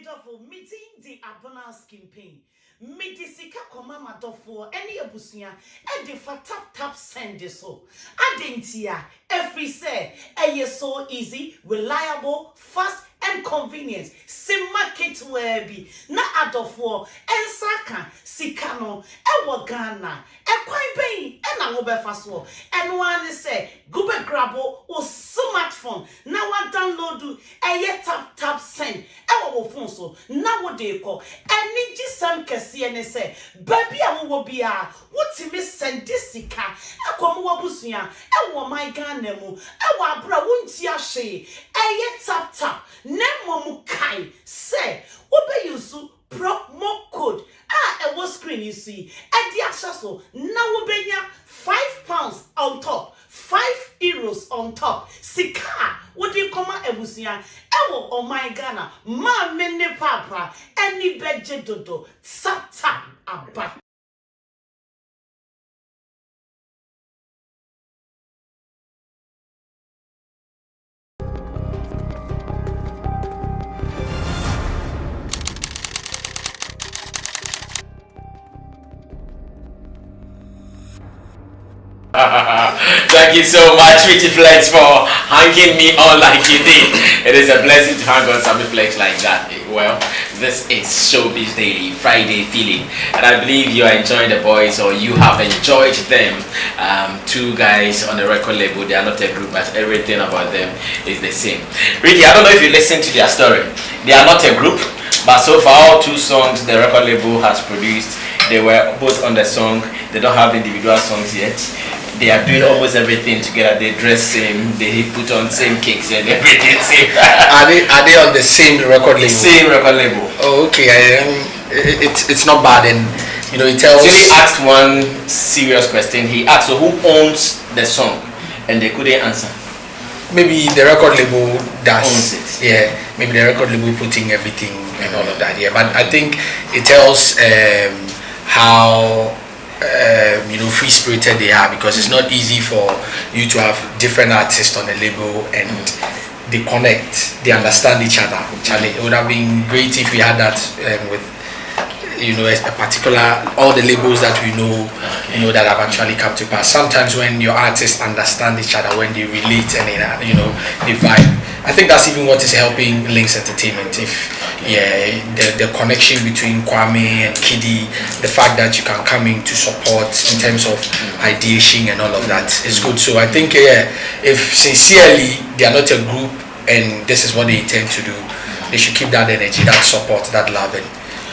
Medofo, meeting the abona skin pain. Medisika komama dofo, any abusia, and the tap send this so. Adentia, every say, so easy, reliable, fast, and convenient. Sim market webby, na adofo, and saka, sikano, and wagana, and quite pain, and I will be fast war. And one say, go back grabo or smartphone. Now I download do a tap send. Our phone so now what they call and need some and say, baby, I will be a what's miss send this sika, a come wabusia, and what my ganemu, our bra won't ya she, a tap, nemo mukai, say, what be you so promo code, a was screen you see, and the actual now be £5 on top. €5 on top. Sika, what do you come out ebusia? Ewo oh my Ghana, ma mene papa, any beje dodo, sata aba. Thank you so much, Richie Flex, for hanging me on like you did. It is a blessing to hang on Sammy Flex like that. Well, this is Showbiz Daily, Friday feeling. And I believe you are enjoying the boys, or you have enjoyed them. Two guys on a record label, they are not a group, but everything about them is the same. Ricky, I don't know if you listened to their story. They are not a group, but so far all 2 songs the record label has produced, they were both on the song. They don't have individual songs yet. They are doing almost everything together. They dress same, they put on same cakes and everything same. Are they on the same record label? Same record label. Oh, okay. It's not bad, and you know it tells. So he asked one serious question. He asked, so who owns the song? And they couldn't answer. Maybe the record label owns it. Yeah, maybe the record label putting everything and all of that. Yeah, but I think it tells how. Free spirited they are, because it's not easy for you to have different artists on the label and they connect, they understand each other. Charlie, it would have been great if we had that with a particular, all the labels that we know, that have actually come to pass. Sometimes when your artists understand each other, when they relate and they vibe, I think that's even what is helping Links Entertainment. If the connection between Kwame and Kiddy, the fact that you can come in to support in terms of ideation and all of that is good. So I think if sincerely they are not a group and this is what they intend to do, they should keep that energy, that support, that love, and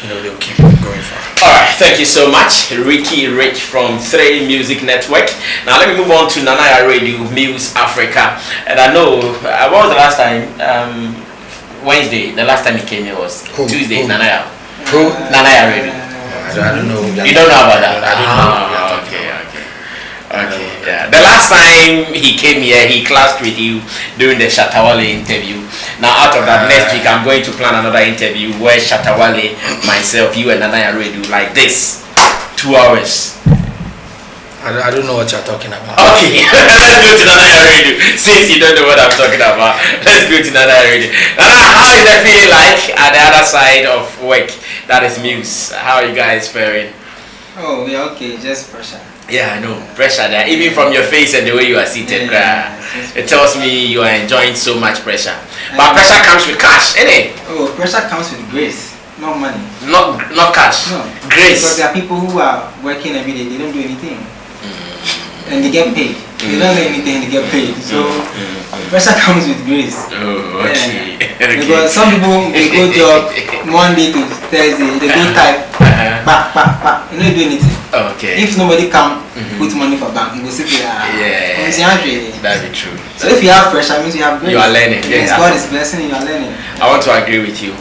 they'll keep going for it. Alright, thank you so much, Ricky Rich from 3 Music Network. Now let me move on to Nanaya Radio, Muse Africa. And I know, what was the last time? Wednesday, the last time he came here was Tuesday, Nanaya. Who? Nanaya Radio. I don't know. You don't know about that? I don't know. Okay. Yeah. The last time he came here, he clashed with you during the Shatawale interview. Now, out of that, next week I'm going to plan another interview where Shatawale, myself, you, and Nanaya do like this, 2 hours. I don't know what you're talking about. Okay, let's go to Nanaya Radio. Since you don't know what I'm talking about, let's go to Nanaya Radio. Nana, how is that feeling like at the other side of work? That is Muse. How are you guys faring? Oh, we're okay, just pressure. Yeah, I know. Pressure there. Even from your face and the way you are seated, it tells me you are enjoying so much pressure. But pressure comes with cash, innit? Oh, pressure comes with grace, not money. Not cash. No. Grace. Because there are people who are working every day, they don't do anything. And they get paid. They don't do anything, they get paid. So pressure comes with grace. Oh, okay. Okay. Because some people they go job Monday to Thursday, they go type back. You don't do anything. Okay. If nobody come put money for bank, you go sit there. That's true. So if you have pressure, means you have grace. You are learning. Yes, God is blessing you, are learning. I want to agree with you.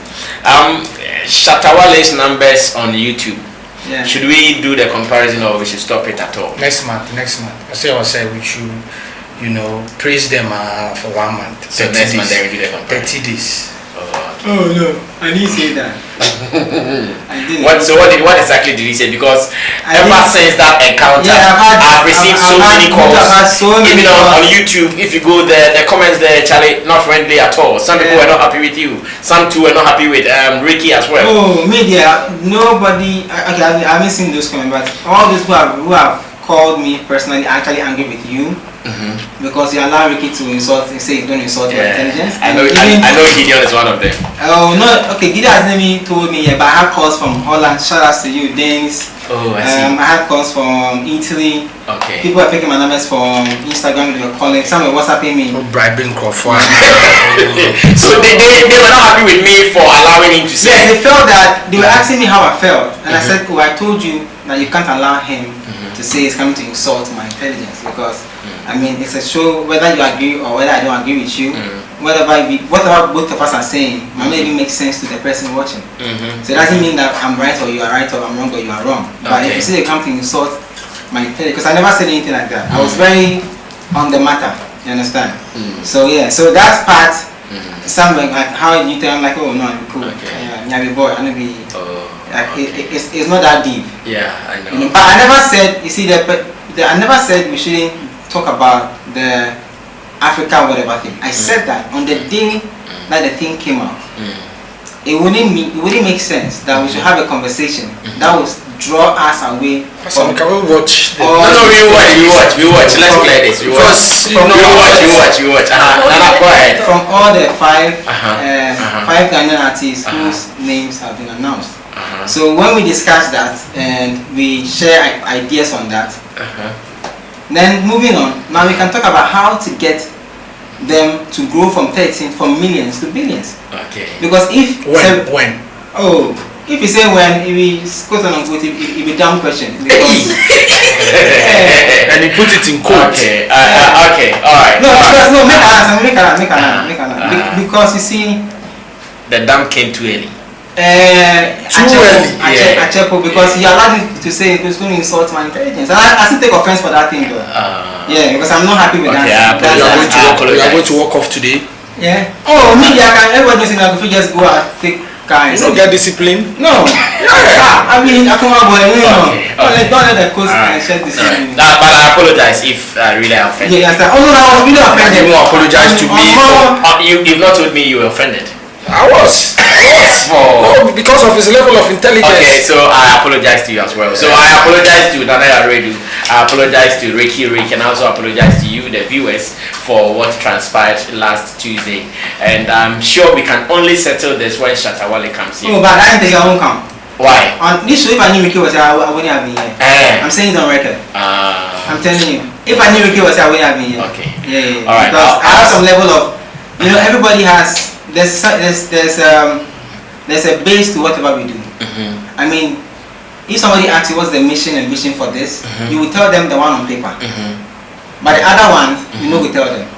Shatawale's numbers on YouTube. Yeah. Should we do the comparison or we should stop it at all? Next month. I say we should, praise them for 1 month. So next month they will do the comparison. 30 days. Oh, Oh no, I didn't say that. I didn't. What exactly did he say? Because ever since that encounter, I've received so many calls. Even on YouTube, if you go there, the comments there, Charlie, not friendly at all. Some people were not happy with you. Some too were not happy with Ricky as well. Oh, media, nobody. Okay, I haven't seen those comments, but all those who have called me personally are actually angry with you. Because you allow Ricky to insult and say don't insult your intelligence. I know Gideon is one of them. Oh no, okay, Gideon has never told me yet, but I have calls from Holland. Shout out to you, Dennis. Oh, I see. I have calls from Italy. Okay. People are picking my numbers from Instagram. They were calling. Some were WhatsApping me. Bribing Crawford. So they were not happy with me for allowing him to say. Yeah, they felt that they were asking me how I felt, and I said, "Oh, I told you that you can't allow him to say he's coming to insult my intelligence because." I mean, it's a show, whether you agree or whether I don't agree with you, whatever both of us are saying might not even make sense to the person watching. So it doesn't mean that I'm right or you are right or I'm wrong or you are wrong. But if you say they come to insult my intelligence, because I never said anything like that. I was very on the matter, you understand? So yeah, so that part, something like how you tell, I'm like, oh no, I'm cool. Yeah, boy, I'm gonna be. Like, it's not that deep. Yeah, I know. You know, but I never said, you see, I never said we shouldn't talk about the Africa whatever thing. I said that on the day that the thing came out, it wouldn't make sense that we should have a conversation that would draw us away. Can we watch? No, we watch. Let's play this. We watch. Go ahead. From all the five Ghanaian artists whose names have been announced. So when we discuss that and we share ideas on that. Then moving on, now we can talk about how to get them to grow from millions to billions. Okay. Because if when? Oh, if you say when, it will quote unquote, it will be dumb question. Because, and he put it in quote. Okay. Okay. All right. No, because no, make an answer. Because you see, the dumb came too early. Too early. Because he allowed me to say it was going to insult my intelligence, and I still take offense for that thing though. Yeah, because I'm not happy with that. You are going to walk off today. Yeah. Oh, maybe everybody knows that if you just go out take car. You don't get discipline. No. I mean, I come out boy. Don't let the coast shed discipline. But I apologize if I really offended. Yeah, oh no, I was really offended. You won't apologize to me. You've not told me you were offended. I was. No, because of his level of intelligence. Okay, so I apologize to you as well. So I apologize to Nana Redu. I apologize to Ricky, and also apologize to you, the viewers, for what transpired last Tuesday. And I'm sure we can only settle this when Shatawale comes here. Oh, but I think I won't come. Why? On this show, if I knew Ricky was here, I wouldn't have been here. I'm saying it on record. I'm telling you. If I knew Ricky was here, I wouldn't have been here. Okay. Yeah. All right. Because I have some level of, everybody has. There's a base to whatever we do. I mean, if somebody asks you what's the mission and vision for this, you will tell them the one on paper. But the other one, you will tell them.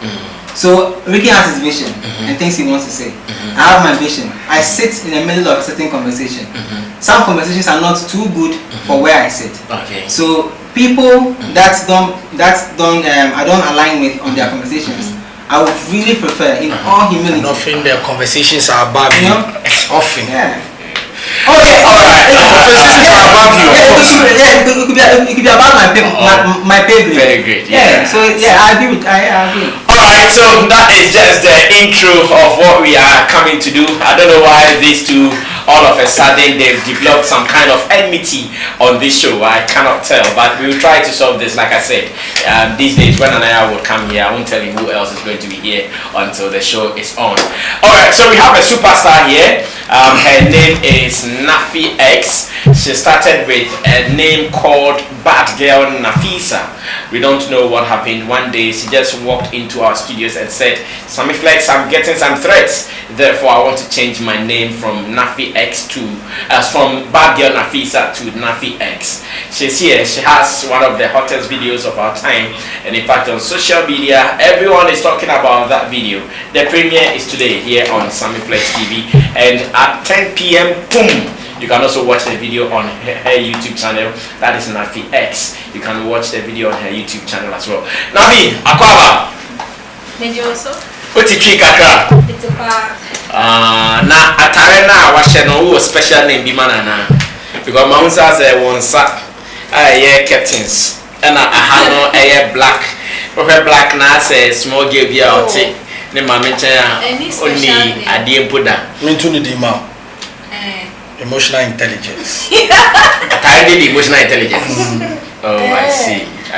So Ricky has his vision and things he wants to say. I have my vision. I sit in the middle of a certain conversation. Some conversations are not too good for where I sit. Okay. So people I don't align with on their conversations, I would really prefer, in all humility. And often their conversations are above you. Often. Yeah. Oh, yeah. All right. Conversations are above you. It could be about my pay grade. Very great. Yeah. So yeah, I agree. All right. So that is just the intro of what we are coming to do. I don't know why these two, all of a sudden, they've developed some kind of enmity on this show. I cannot tell, but we will try to solve this. Like I said, these days when Anaya would come here, I won't tell you who else is going to be here until the show is on. All right. So we have a superstar here. Her name is Naffy X. She started with a name called Bad Girl Nafisa. We don't know what happened. One day she just walked into our studios and said, Sammy Flex, I'm getting some threats. Therefore, I want to change my name from Naffy X to, from Bad Girl Nafisa to Naffy X. She's here. She has one of the hottest videos of our time. And in fact, on social media, everyone is talking about that video. The premiere is today here on Sammy Flex TV. And at 10 p.m., boom! You can also watch the video on her YouTube channel. That is Naffy X. You can watch the video on her YouTube channel as well. Naffy, Akwaba. Did you also? What you trick kakra? It's a bar. Na atare na wahye no wo special name bi manana. Because my unsa say one sa yeah curtains. And aha no black. Okay, black na say small girl bi out. Ne mama nchen only adie mpoda. Into the demand. Emotional intelligence. I did emotional intelligence. Oh, I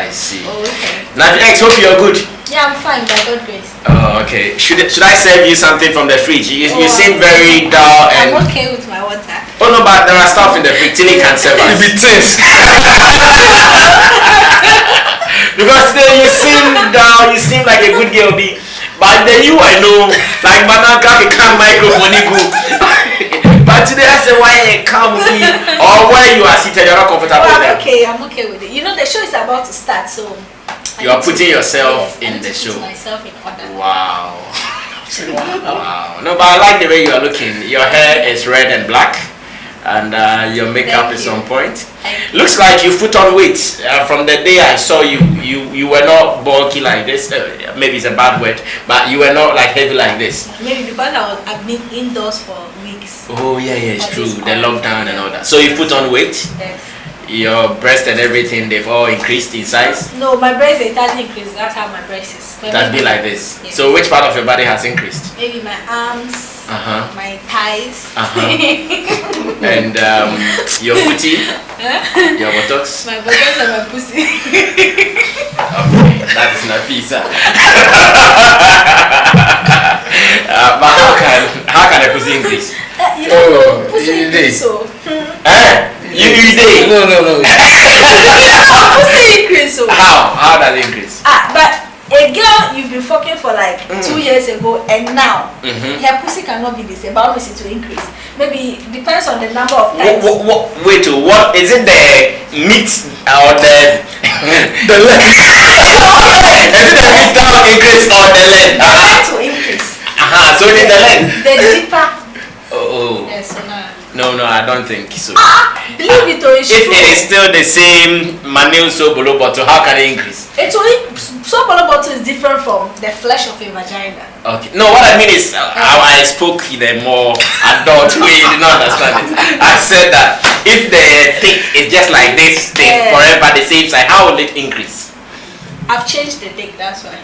see. Oh, okay. Naffy X, hope you're good. Yeah, I'm fine, by God grace. Oh, okay. Should I serve you something from the fridge? You seem very dull and. I'm okay with my water. Oh no, but there are stuff in the fridge. Tilly can serve us. If it is. Because then you seem dull. You seem like a good girl, be. But then you, I know, like Manaka, you can't microphone go. But today I said, why you come with me? Or where you are seated, you're not comfortable I'm okay with it. You know, the show is about to start, so. You are putting yourself in the show. Myself in order. Wow. Wow. No, but I like the way you are looking. Your hair is red and black. And your makeup is on point. Looks like you put on weight. From the day I saw you, you were not bulky like this. Maybe it's a bad word, but you were not like heavy like this. Maybe because I've been indoors for weeks. Oh yeah, it's true. The lockdown and all that. So you put on weight. Yes. Your breast and everything, they've all increased in size. No, my breast it hasn't increased. That's how my breast is. That be like this. Yes. So which part of your body has increased? Maybe my arms. My thighs. And your booty, your buttocks. My buttocks and my pussy. Okay, that is not pizza. But how can a pussy increase? You don't know, pussy increase so. You did. No. Pussy increase so. How does it increase? But a girl you've been fucking for like 2 years ago and now her pussy cannot be the same, but obviously to increase. Maybe depends on the number of times. Wait, what is it, the meat or the the leg? Is it the meat that will increase or the leg? The leg to increase. So it is the leg. The deeper. Oh. Yes, so now. No, I don't think so. Believe it or it's if true. it is still the same manil so below bottle, how can it increase? It will so bottle is different from the flesh of a vagina. Okay. No, what I mean is how I spoke in a more adult way. You did not understand it. I said that if the thing is just like this thing forever the same size, how will it increase? I've changed the dick, that's why.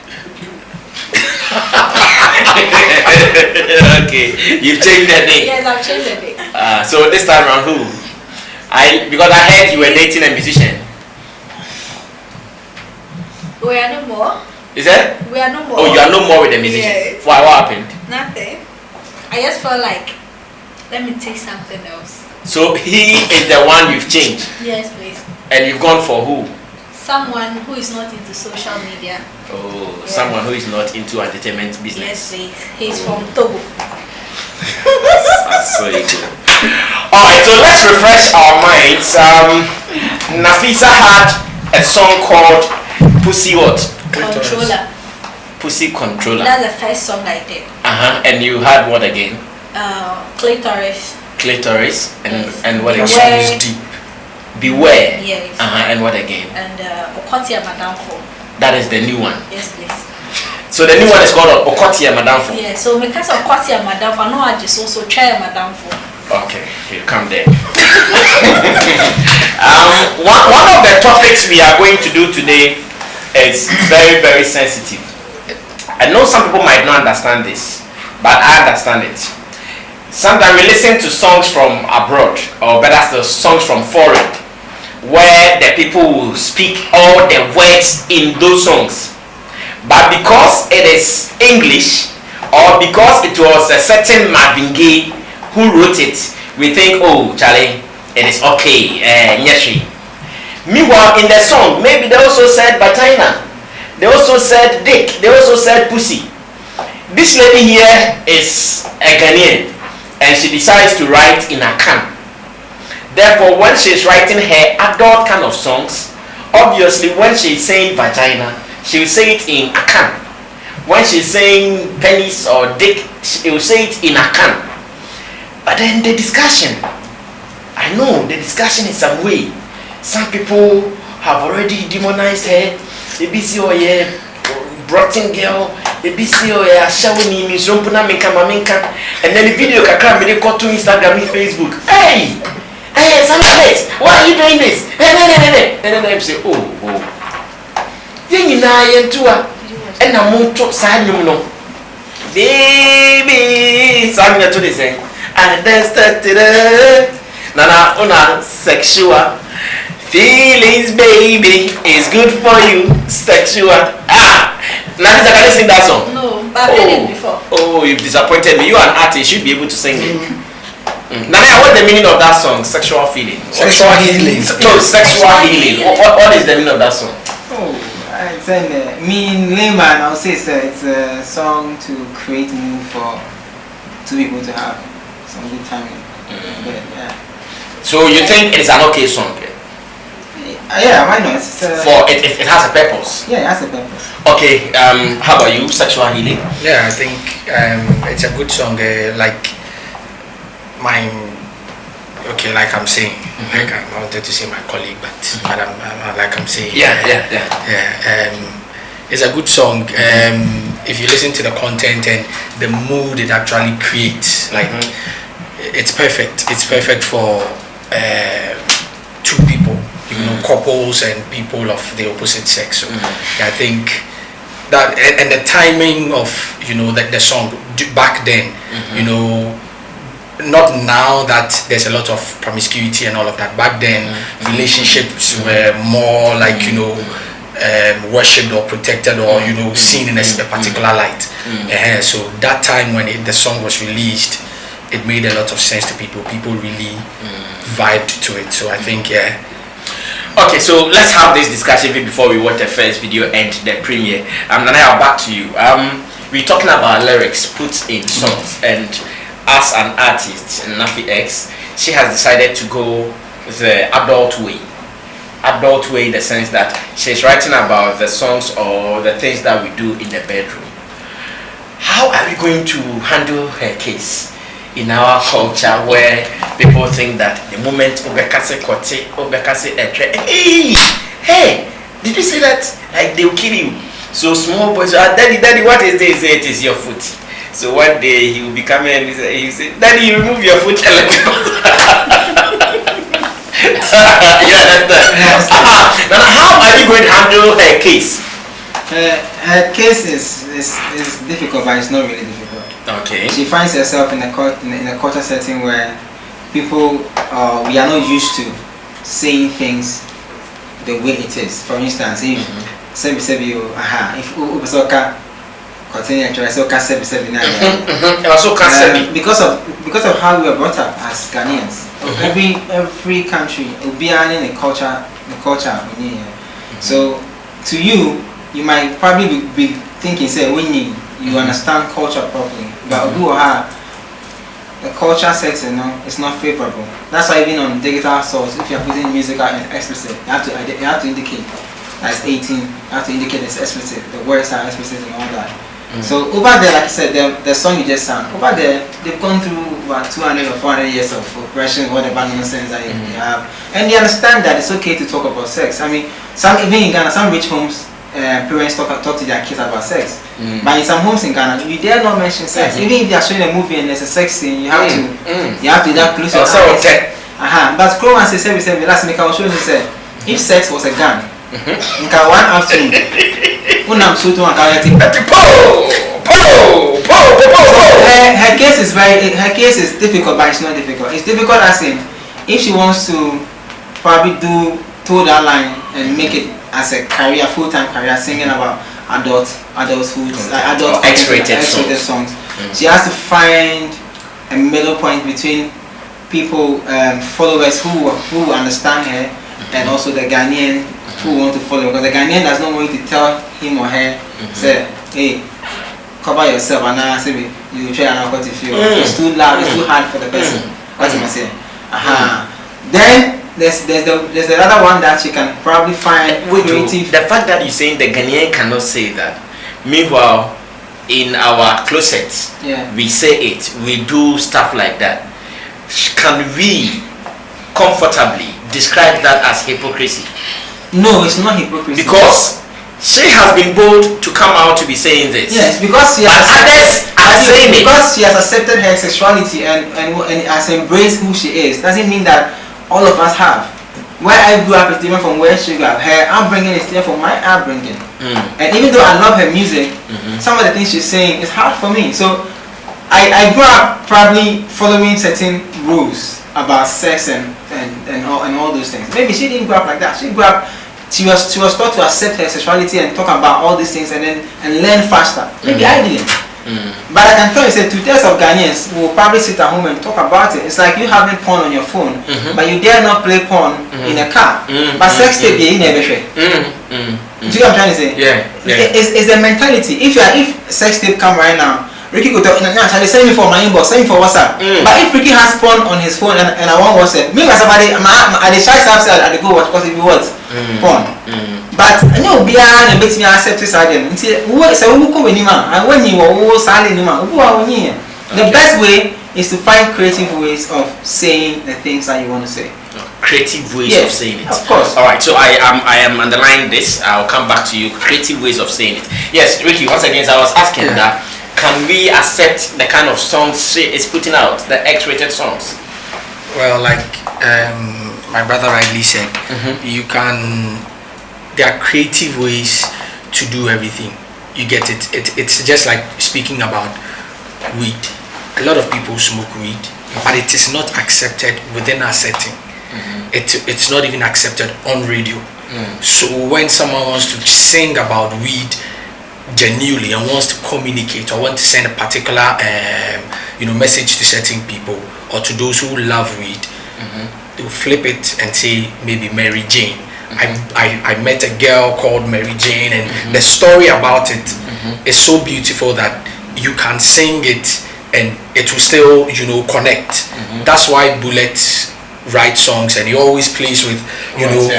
Okay, you've changed the dick. Yes, I've changed the dick. So this time around, who? Because I heard you were dating a musician. We are no more. Is that? We are no more. Oh, you are no more with the musician. Yes. Why? What happened? Nothing. I just felt like, let me take something else. So he is the one you've changed. Yes, please. And you've gone for who? Someone who is not into social media. Oh, someone who is not into entertainment business. Yes, please. He's from Togo. That's so good. Alright, so let's refresh our minds. Nafisa had a song called Pussy what? Controller. Pussy Controller. That's the first song I did. And you had what again? Clitoris. Clitoris. And Yes. and what Beware. again? Song is deep. Beware. Yes. And what again? And Okotia Madame Fo. That is the new one. Yes, please. So the new one is called Okotia Madame Fo. Yeah, so because of Okotia Madame Fo, I know I just also try Madame Fo. Okay, you come there. One of the topics we are going to do today is very, very sensitive. I know some people might not understand this, but I understand it. Sometimes we listen to songs from abroad, or better still, songs from foreign, where the people will speak all the words in those songs. But because it is English, or because it was a certain Marvin Gaye who wrote it, we think, oh, Charlie, it is okay, nyeshi. Meanwhile, in the song, maybe they also said vagina, they also said dick, they also said pussy. This lady here is a Ghanaian, and she decides to write in a can. Therefore, when she's writing her adult kind of songs, obviously when she's saying vagina, she will say it in a can. When she's saying penis or dick, she will say it in a can. But then the discussion, I know the discussion is some way. Some people have already demonized her. The BC or yeah, rotten girl, ebi si o ya shawo ni mi so mpuna menka and then the video kakra me dey go to Instagram and Facebook. Hey, Sammy, why are you doing this? And then I say, oh. Then na yentua and na monto sa nyum no. Baby, Sammy to this eh. And then started Nana una sexual feelings, baby, is good for you. Sexual. Naffy, can you sing that song? No, but I've heard it before. Oh, you've disappointed me. You are an artist, you should be able to sing it. Naffy, what's the meaning of that song? Sexual feeling. Sexual healing. No, sexual healing. What is the meaning of that song? Oh, it's me in layman, I would say it's a song to create mood for two people to have some good time. But, yeah. So you think it's an okay song? Yeah, why not? For it has a purpose. Yeah, it has a purpose. Okay, how about you? Sexual healing? Yeah, I think it's a good song. Like mine. Okay, like I'm saying, like I wanted to say my colleague, but like I'm saying. Yeah. It's a good song. If you listen to the content and the mood it actually creates, like it's perfect. It's perfect for two people, you know, couples and people of the opposite sex. So I think that and the timing of, you know, like the song back then, you know, not now that there's a lot of promiscuity and all of that. Back then, relationships were more like, you know, worshipped or protected or, you know, seen in a particular light. So that time when the song was released, it made a lot of sense to people. People really vibed to it. So I think, yeah. Okay, so let's have this discussion before we watch the first video and the premiere. Nana, I'll back to you. We're talking about lyrics put in songs, and as an artist, Naffy X, she has decided to go the adult way. Adult way in the sense that she's writing about the songs or the things that we do in the bedroom. How are we going to handle her case in our culture where people think that the moment Obekase Kote, Obekase Etre, hey, did you see that? Like they'll kill you. So small boys, daddy, what is this? Say it is your foot. So one day he will be coming and he say, daddy, you remove your foot. You understand? Now, how are you going to handle her case? Her case is difficult, but it's not really difficult. Okay. She finds herself in a culture setting where people we are not used to saying things the way it is. For instance, if because of how we were brought up as Ghanaians. Every country will be in the culture. So to you might probably be thinking, say, when you understand culture properly, but the culture setting, it's not favorable. That's why even on digital source, if you're putting music out in explicit, you have to indicate that's 18. You have to indicate it's explicit. The words are explicit and all that. So over there, like I said, the song you just sang, over there, they've gone through about 200 or 400 years of oppression, whatever nonsense that you have, and they understand that it's okay to talk about sex. I mean, even in Ghana, some rich homes, parents talk to their kids about sex, but in some homes in Ghana, you dare not mention sex. Even if they are showing a movie and there's a sex scene, you have to that close your eyes. But Crowan says, last make I will show you, say, if sex was a gun, one afternoon, her case is difficult, but it's not difficult. It's difficult as in if she wants to probably toe that line and make it as a career, full-time career, singing about adulthood, adult X-rated songs. She has to find a middle point between people, followers who understand her, and also the Ghanaian who want to follow, because the Ghanaian does not want you to tell him or her, say, hey, cover yourself, and now say you try and what if you it's too loud, it's too hard for the person. What am I saying? Then there's the other one that you can probably find creative. The fact that you're saying the Ghanaian cannot say that, meanwhile in our closets we say it, we do stuff like that. Can we comfortably describe that as hypocrisy? No, it's not hypocrisy. Because she has been bold to come out to be saying this. Yes, because she But has others are saying it. because she has accepted her sexuality and has embraced who she is. Doesn't mean that all of us have. Where I grew up is different from where she grew up. Her upbringing is different from my upbringing. And even though I love her music, some of the things she's saying is hard for me. So I grew up probably following certain rules about sex and all those things. Maybe she didn't grow up like that. She grew up. She was taught to accept her sexuality and talk about all these things and learn faster. Maybe I didn't. But I can tell you, say 2/3 of Ghanaians will probably sit at home and talk about it. It's like you having porn on your phone, but you dare not play porn in a car. But sex tape, you never share. Do you know what I'm trying to say? Yeah. It's the mentality. If sex tape come right now, Ricky could tell, send me for my inbox, send me for WhatsApp. But if Ricky has porn on his phone and I want WhatsApp, me myself, I the shy stuff said I go watch because if you watch porn. But I know beyond and bet me accept this again. What is a woman and when you are silent, the best way is to find creative ways of saying the things that you want to say. Creative ways of saying it. Of course. All right. So I am underlining this. I'll come back to you. Creative ways of saying it. Yes, Ricky. Once again, I was asking that. Can we accept the kind of songs she is putting out, the X-rated songs? Well, like my brother rightly said, you can. There are creative ways to do everything. You get it. It's just like speaking about weed. A lot of people smoke weed, but it is not accepted within our setting. It's not even accepted on radio. So when someone wants to sing about weed genuinely and wants to communicate or want to send a particular message to certain people or to those who love weed, they'll flip it and say maybe Mary Jane. I met a girl called Mary Jane, and the story about it is so beautiful that you can sing it and it will still connect. That's why Bullet writes songs and he always plays with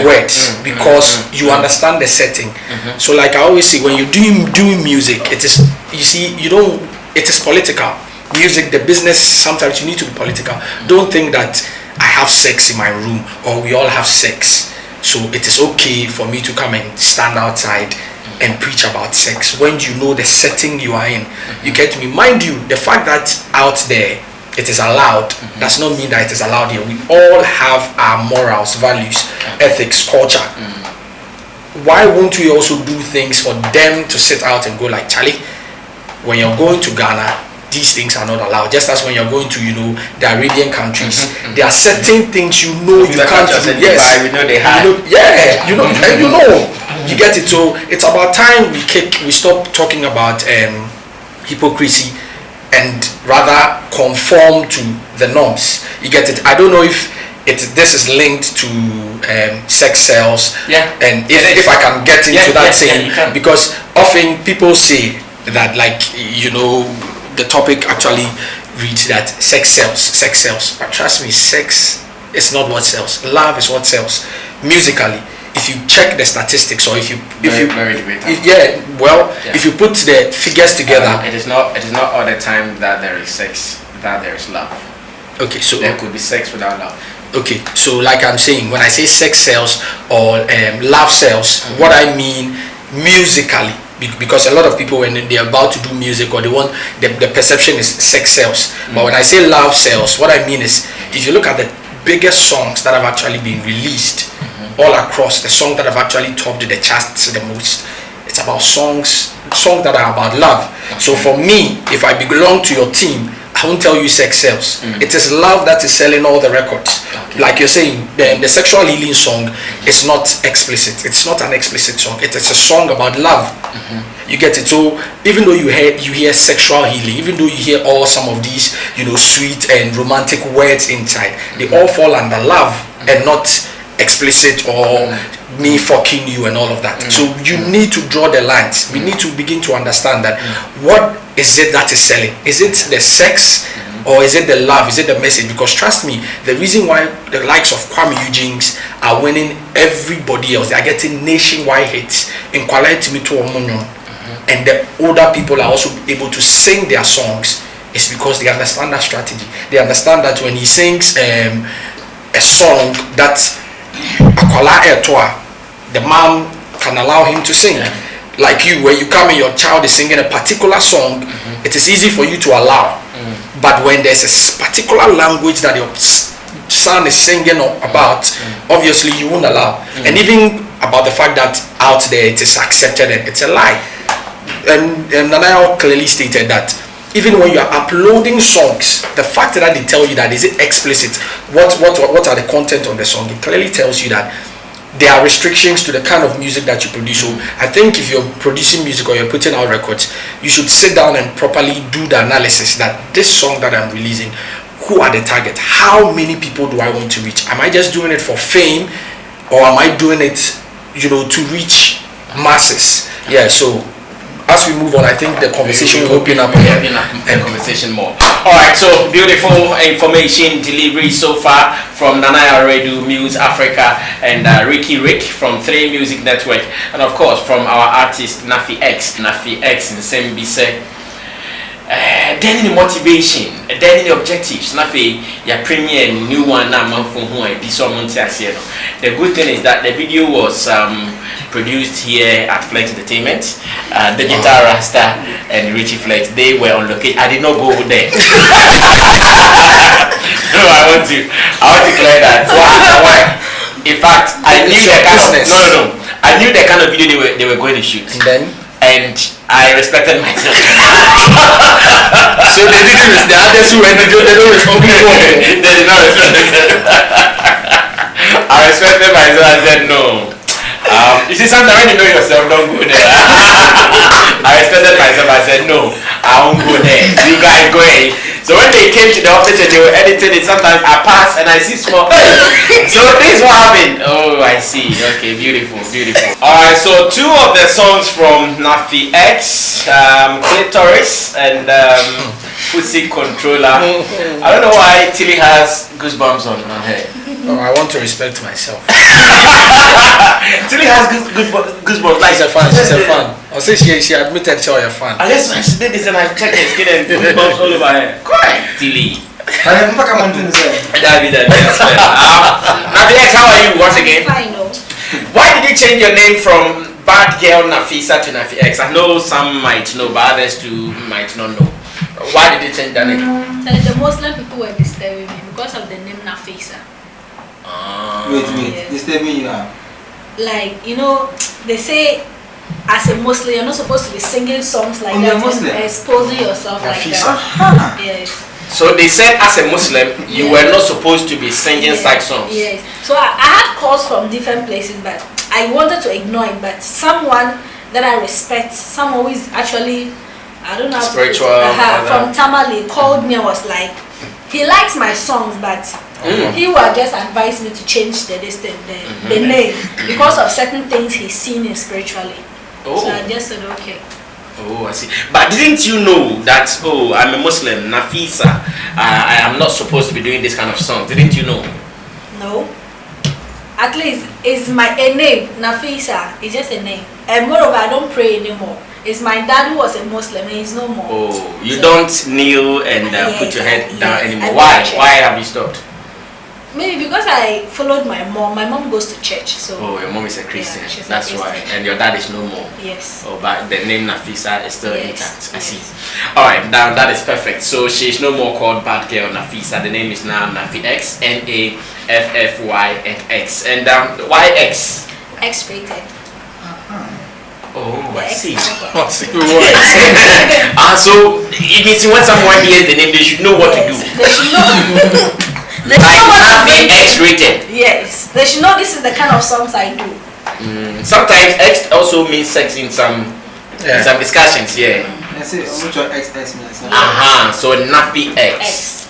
words because you understand the setting. So like I always say, when you're doing music, it is it is political. Music, the business, sometimes you need to be political. Don't think that I have sex in my room or we all have sex, so it is okay for me to come and stand outside and preach about sex when you know the setting you are in. You get me? Mind you, the fact that out there it is allowed does not mean that it is allowed here. We all have our morals, values, ethics, culture. Why won't we also do things for them to sit out and go like, Charlie, when you're going to Ghana, these things are not allowed. Just as when you're going to the Arabian countries, there are certain things you can't do. Yes, we know they have. You get it. So it's about time we stop talking about hypocrisy and rather conform to the norms. You get it. I don't know if this is linked to sex sales. And if I can get into that saying, because often people say that the topic actually reads that sex sells. But trust me, sex is not what sells. Love is what sells. Musically, if you check the statistics, or if you put the figures together, it is not all the time that there is sex that there is love. Okay, so there could be sex without love. Okay, so like I'm saying, when I say sex sells or love sells, what I mean musically, because a lot of people when they're about to do music or they want the perception is sex sells. But when I say love sells, what I mean is if you look at the biggest songs that have actually been released all across, the song that have actually topped the charts the most, it's about songs that are about love. So for me, if I belong to your team, I won't tell you sex sells. It is love that is selling all the records. Like you're saying, the sexual healing song is not explicit. It's not an explicit song. It is a song about love. You get it? So even though you hear sexual healing, even though you hear some of these sweet and romantic words inside, they all fall under love and not explicit or me fucking you and all of that. So you need to draw the lines. We need to begin to understand that what is it that is selling? Is it the sex or is it the love? Is it the message? Because trust me, the reason why the likes of Kwame Eugenes are winning everybody else, they are getting nationwide hits in quality to and the older people are also able to sing their songs, is because they understand that strategy. They understand that when he sings a song that the mom can allow him to sing. like you, where you come and your child is singing a particular song, it is easy for you to allow. But when there's a particular language that your son is singing about, obviously you won't allow. And even about the fact that out there it is accepted, and it's a lie. And Nana clearly stated that even when you are uploading songs, the fact that they tell you that is it explicit, what are the content of the song, it clearly tells you that there are restrictions to the kind of music that you produce. So I think if you're producing music or you're putting out records, you should sit down and properly do the analysis that this song that I'm releasing, who are the target? How many people do I want to reach? Am I just doing it for fame, or am I doing it, to reach masses? Yeah, so as we move on, I think the conversation will open up and conversation more. All right, so beautiful information delivery so far from Nanaya Redu, Muse Africa, and Ricky Rick from 3 Music Network, and of course from our artist Naffy X in Sammy said. Then the motivation, then the objectives. Naffy, your premiere new one now, the good thing is that the video was produced here at Flex Entertainment. Digital Rasta and Richie Flex, they were on location. I did not go there. No, I want to clear that. Why? In fact, I knew the kind of I knew the kind of video they were going to shoot. And I respected myself. So they didn't. The others who went, they don't respect me. They did not respect themselves. I respected myself. I said no. You see, sometimes when you know yourself, don't go there. I respected myself. I said no. I won't go there. You guys go ahead. So when they came to the office and they were editing it, sometimes I pass and I see small. So this is what happened. Oh, I see. Okay, beautiful. Alright, so 2 of the songs from Naffy X, Clitoris and Pussy Controller. I don't know why Tilly has goosebumps on her head. Oh, I want to respect myself. Tilly has goosebumps. Like She's a fan. I'll say she admitted she's a fan. I guess she did this and I checked her skin and goosebumps all over her. Quiet, Tilly. Naffy X, how are you once again? Fine, no. Why did you change your name from Bad Girl Nafisa to Naffy X? I know some might know, but others too might not know. Why did you change that name? The Muslim people were disturbing me because of the name Nafisa. Wait, disturbing you are? Like, they say as a Muslim you're not supposed to be singing songs like that and exposing yourself like that. Yes. So they said as a Muslim you were not supposed to be singing such songs. Yes. So I had calls from different places, but I wanted to ignore it. But someone that I respect, someone who is actually, I don't know, spiritual from Tamale called me and was like, he likes my songs, but he will just advise me to change the name because of certain things he's seen in spiritually. So I just said okay. Oh, I see. But didn't you know that, I'm a Muslim, Nafisa, I am not supposed to be doing this kind of song? Didn't you know? No. At least it's my name, Nafisa. It's just a name. And moreover, I don't pray anymore. It's my dad who was a Muslim and he's no more. Oh, you don't kneel and put your head down anymore. Why have you stopped? Maybe because I followed my mom. My mom goes to church, so. Oh, your mom is a Christian. Yeah, that's why. And your dad is no more. Yes. Oh, but the name Nafisa is still intact. I see. All right, now that is perfect. So she's no more called Bad Girl Nafisa. The name is now Naffy X, Naffyx. And why X? X-rated. Oh, I see. See. So it means when someone hears the name, they should know what to do. They should know. They should know what to do. X-rated. Yes. They should know this is the kind of songs I do. Sometimes X also means sex in some discussions. Yeah. I say which one X means. So Naffy X.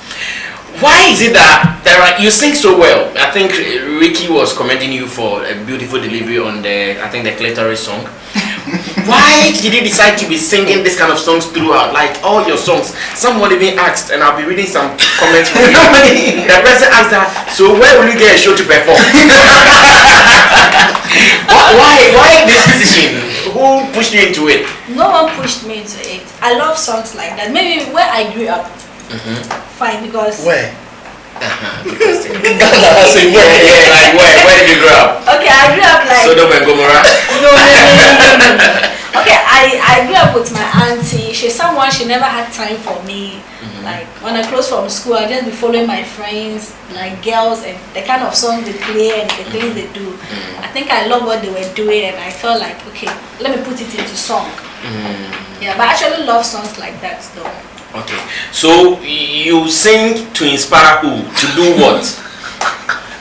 Why is it that you sing so well? I think Ricky was commending you for a beautiful delivery on the Clitoris song. Why did you decide to be singing this kind of songs throughout? Like all your songs. Someone even asked, and I'll be reading some comments from you. The person asked that, so where will you get a show to perform? Why this decision? Who pushed you into it? No one pushed me into it. I love songs like that. Maybe where I grew up. Fine, because Where? Because where did you grow up? Okay, I grew up like Sodom and Gomorrah. No. Okay, I grew up with my auntie. She's someone, she never had time for me. Like when I close from school, I just be following my friends, like girls, and the kind of songs they play and the things they do. I think I love what they were doing, and I felt like, okay, let me put it into song. Yeah, but I actually love songs like that though. Okay, so you sing to inspire who? To do what?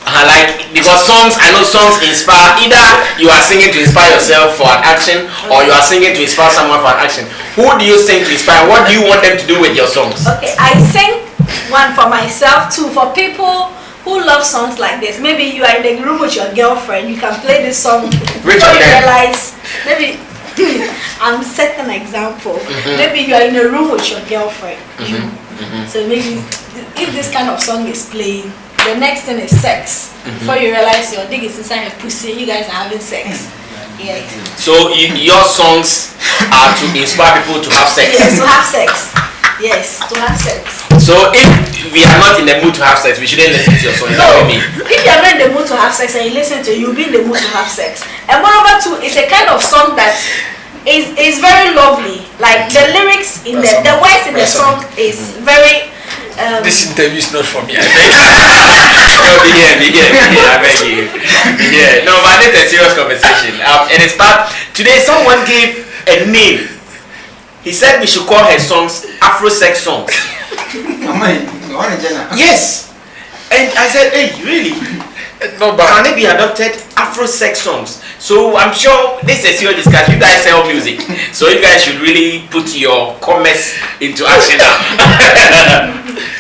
Like, because songs, I know songs inspire, either you are singing to inspire yourself for an action, or you are singing to inspire someone for an action. Who do you sing to inspire? What do you want them to do with your songs? Okay, I sing one for myself, two for people who love songs like this. Maybe you are in the room with your girlfriend, you can play this song before you realize, maybe I'm setting an example. Maybe you are in a room with your girlfriend. So maybe if this kind of song is playing, the next thing is sex. Before you realize your dick is inside her pussy, you guys are having sex. Yeah. So your songs are to inspire people to have sex? Yes, to have sex. Yes, to have sex. So if we are not in the mood to have sex, we shouldn't listen to your song. Is that what you mean? If you are not in the mood to have sex and you listen to it, you'll be in the mood to have sex. And moreover too, it's a kind of song that is very lovely. Like the lyrics in the words in the song is very This interview is not for me. Be here, I beg you. Yeah, no, but it's a serious conversation. And it's part today. Someone gave a name. He said we should call her songs Afro sex songs. Yes, and I said, hey, really? No, but Can it be adopted Afro sex songs? So I'm sure this is a serious discussion. You guys sell music, so you guys should really put your commerce into action now.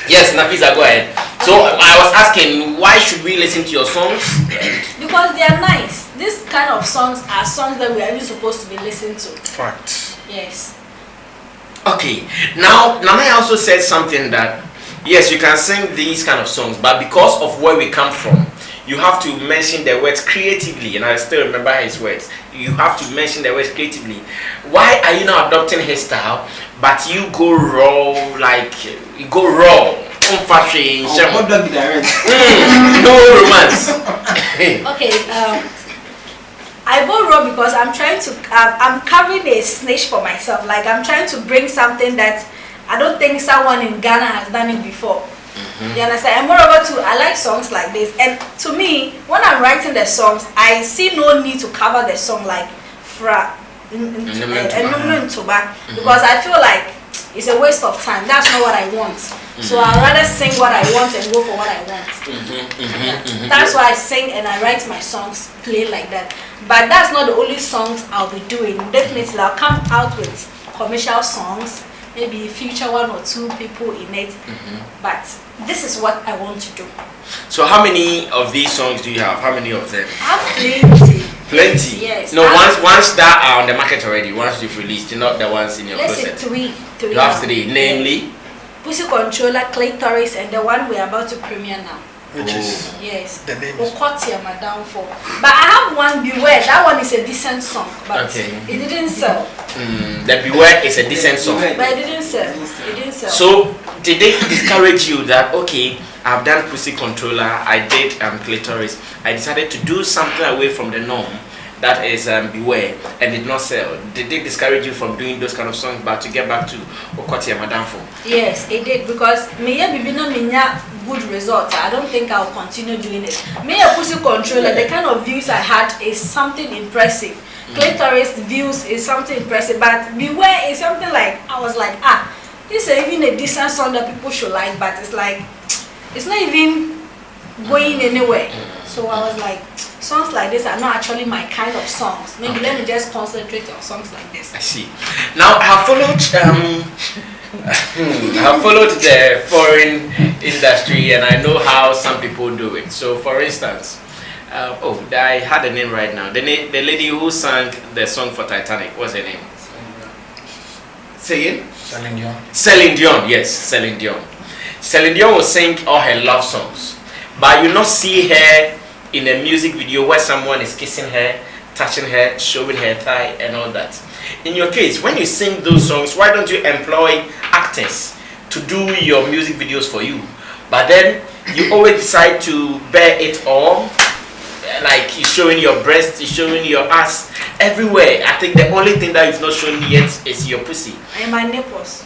Yes, Nafisa, go ahead. So I was asking, why should we listen to your songs? because they are nice. This kind of songs are songs that we are even supposed to be listening to. fact. Yes. Okay, now Nana also said something that yes, you can sing these kind of songs, but because of where we come from, you have to mention the words creatively, and I still remember his words. You have to mention the words creatively. Why are you not adopting his style, but you go raw, like you go raw? What do I be direct? No romance. Okay. I go raw because I'm trying to. I'm carving a niche for myself. Like I'm trying to bring something that I don't think someone in Ghana has done it before. You understand? And moreover too, I like songs like this. And to me, when I'm writing the songs, I see no need to cover the song like because I feel like it's a waste of time. That's not what I want. So I'd rather sing what I want and go for what I want. That's why I sing and I write my songs plain like that. But that's not the only songs I'll be doing. Definitely I'll come out with commercial songs, maybe feature one or two people in it. But this is what I want to do. So how many of these songs do you have? How many of them? I have plenty. Plenty. Yes. No, ones that are on the market already, ones you've released, not the ones in your Let's say closet. three. You have three, namely. Pussy Controller, Clitoris, and the one we're about to premiere now. Which is Yes. the name is Kote, Madame for. But I have one, Beware. That one is a decent song, but Okay. it didn't sell. The Beware is a decent song. But it didn't sell. It didn't sell. So did they discourage you that okay, I've done Pussy Controller, I did Clitoris, I decided to do something away from the norm, that is Beware, and did not sell? Did they discourage you from doing those kind of songs, but to get back to Okotia Madamfo? Yes, it did, because me bibino minya good result. I don't think I'll continue doing it. Me a Pussy Controller, the kind of views I had is something impressive. Clitoris views is something impressive, but Beware is something like I was like, this is even a decent song that people should like, but it's like it's not even going anywhere. So I was like, songs like this are not actually my kind of songs. Maybe let me just concentrate on songs like this. I see. Now I have followed the foreign industry, and I know how some people do it. So for instance, I had a name right now. The lady who sang the song for Titanic, what's her name? Say it. Celine Dion. Celine Dion, yes, Celine Dion. Celine Dion will sing all her love songs, but you not see her in a music video where someone is kissing her, touching her, showing her thigh and all that. In your case, when you sing those songs, why don't you employ actors to do your music videos for you? But then you always decide to bear it all, like you're showing your breast, you're showing your ass, everywhere. I think the only thing that is not shown yet is your pussy. And my nipples.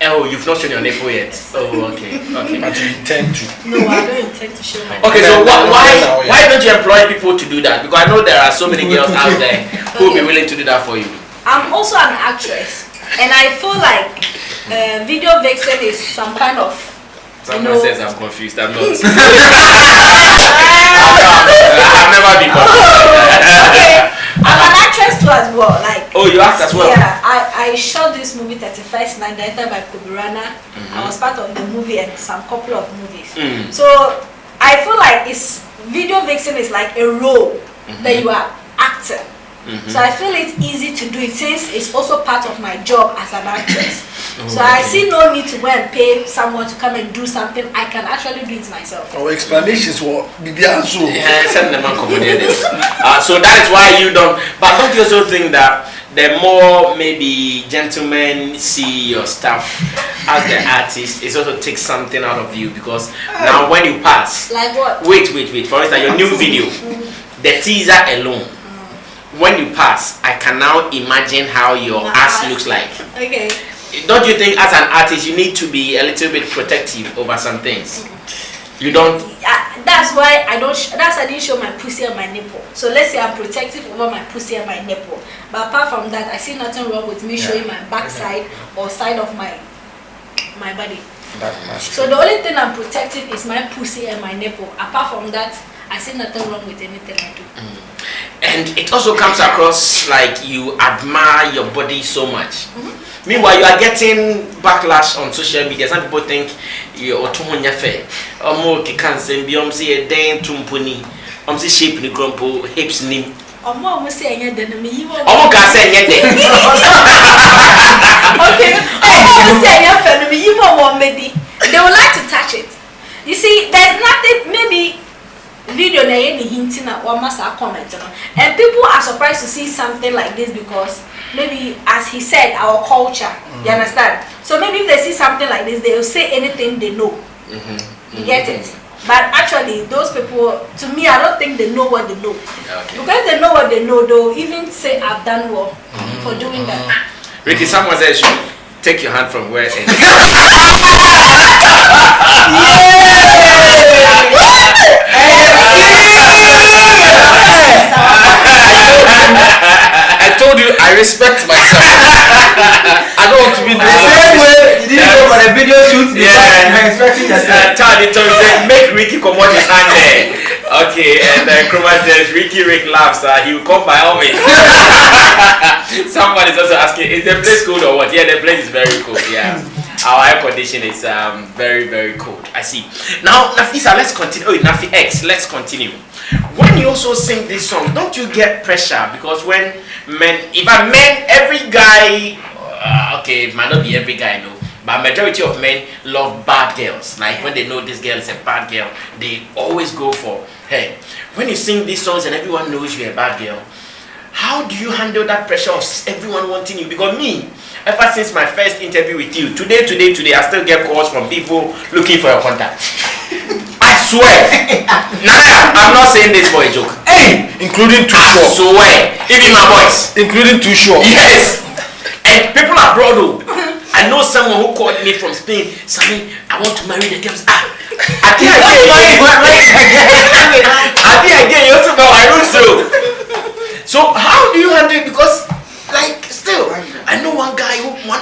Oh, you've not shown your nipple yet. Oh, okay, okay. But you intend to. No, I don't intend to show my Okay, so why don't you employ people to do that? Because I know there are so many girls out there who will be willing to do that for you. I'm also an actress, and I feel like video vixen is some kind of. Someone says I'm confused. I'm not. I've never been confused. Okay. I'm an actress too as well. Like. Oh, you act as well. Yeah, I shot this movie 31st Night directed by Kote. I was part of the movie and some couple of movies. So I feel like it's video vixen is like a role that you are acting. So I feel it's easy to do it since it's also part of my job as an actress. So I see no need to go and pay someone to come and do something. I can actually do it myself. Our explanations were so. Yeah, send them a so that is why you don't. But don't you also think that the more maybe gentlemen see your stuff as the artist, it also takes something out of you because now when you pass. Like what? Wait. For instance, your new video, the teaser alone. When you pass, I can now imagine how your ass looks like. Okay. Don't you think as an artist you need to be a little bit protective over some things? You don't? That's why I don't. That's why I didn't show my pussy and my nipple. So let's say I'm protective over my pussy and my nipple. But apart from that, I see nothing wrong with me showing my backside or side of my body. So the only thing I'm protective is my pussy and my nipple. Apart from that, I see nothing wrong with anything I do. And it also comes across like you admire your body so much. Meanwhile, you are getting backlash on social media. Some people think you're otomonya fair. Omo kikan sembi omsi e den tumpuni. Omsi shape ni grumpo hips ni. Omo say enye den me yiwo. Omo ka say enye den. Okay. Omo say enye fair me yiwo wo medi. They would like to touch it. You see, there's nothing maybe video na any hinting at one must comment and people are surprised to see something like this because maybe as he said our culture you understand, so maybe if they see something like this they will say anything they know. You get it? But actually those people, to me, I don't think they know what they know. Because they know what they know, they'll even say I've done well for doing that. Ricky, someone says you should take your hand from where it I told you I respect myself. I don't want to be the same way you didn't go for the video shoot. Yeah, expecting yourself. make Ricky come on his hand there. Okay, and Chroma says Rick laughs. He will come by all means. Someone is also asking, is the place cold or what? Yeah, the place is very cold. Yeah, our air condition is very, very cold. I see. Now, Nafisa, let's continue. Oh, Naffy X, let's continue. When you also sing this song, don't you get pressure? Because when every guy, okay, it might not be every guy, no, but majority of men love bad girls. Like when they know this girl is a bad girl, they always go for her. When you sing these songs and everyone knows you're a bad girl, how do you handle that pressure of everyone wanting you? Because me, ever since my first interview with you, today, I still get calls from people looking for your contact. I swear. Naya, I'm not saying this for a joke. Hey, including Too Short. I swear. Even my boys. Including Too Short. Yes. And people abroad, though. I know someone who called me from Spain. Sammy, I want to marry the girls. I think again, you also know I don't so. So how do you handle it? Because like still, I know one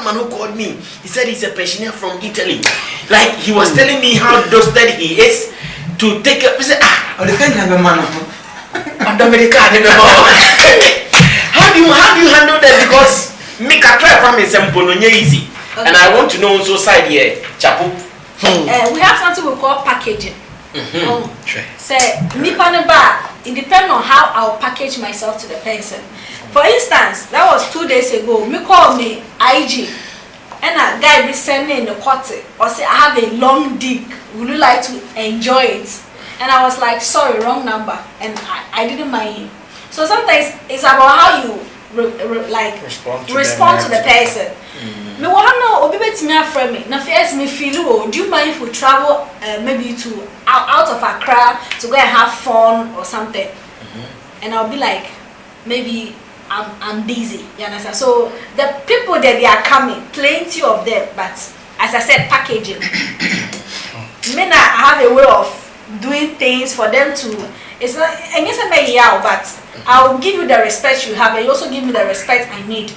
man who called me. He said he's a pensioner from Italy. Like he was telling me how dusted he is to take up. He said, Oh, the kind of man. How do you handle that? Because make a try from me easy. Okay. And I want to know also side here, Chapo. We have something we call packaging. So, it depends on how I'll package myself to the person. For instance, that was 2 days ago. Me call me IG, and a guy be sending the Kote or say I have a long dick. Would you like to enjoy it? And I was like, sorry, wrong number, and I didn't mind him. So sometimes it's about how you respond to the person. Me wanna obibet me afraid me. Naffy asked me feel, do you mind if we travel maybe to out of Accra to go and have fun or something? And I'll be like, maybe I'm busy. You understand? So the people that they are coming, plenty of them, but as I said, packaging. Me I have a way of doing things for them to. It's not. I guess I'm but I'll give you the respect you have, and you also give me the respect I need.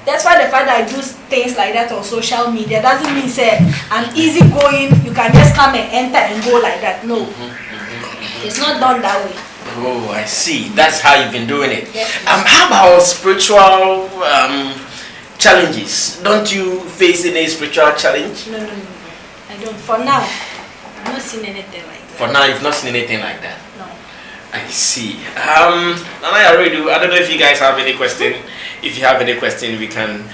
That's why the fact that I do things like that on social media doesn't mean say I'm easy going. You can just come and enter and go like that. No, it's not done that way. Oh, I see. That's how you've been doing it. Yes, How about spiritual challenges? Don't you face any spiritual challenge? No, I don't. For now, I've not seen anything like that. For now, you've not seen anything like that. No. I see. I don't know if you guys have any question. If you have any question, we can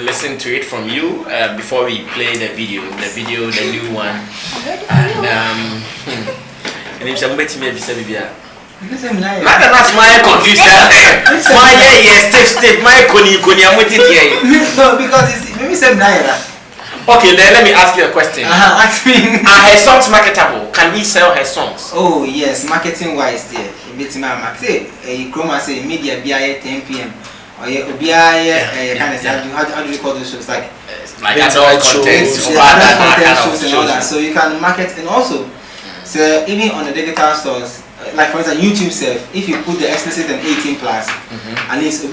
listen to it from you before we play the video, the new one. And that's my confusion. My step. My No, because it's maybe same naira. Okay, then let me ask you a question. Ask me. Are her songs marketable? Can we sell her songs? Oh yes, marketing wise there. Say Chroma say media BI 10 p.m. or kind of how do you call those shows like adult content shows and all that. So you can market and also so even on the digital stores, like for instance YouTube self, if you put the explicit and 18 plus, and it's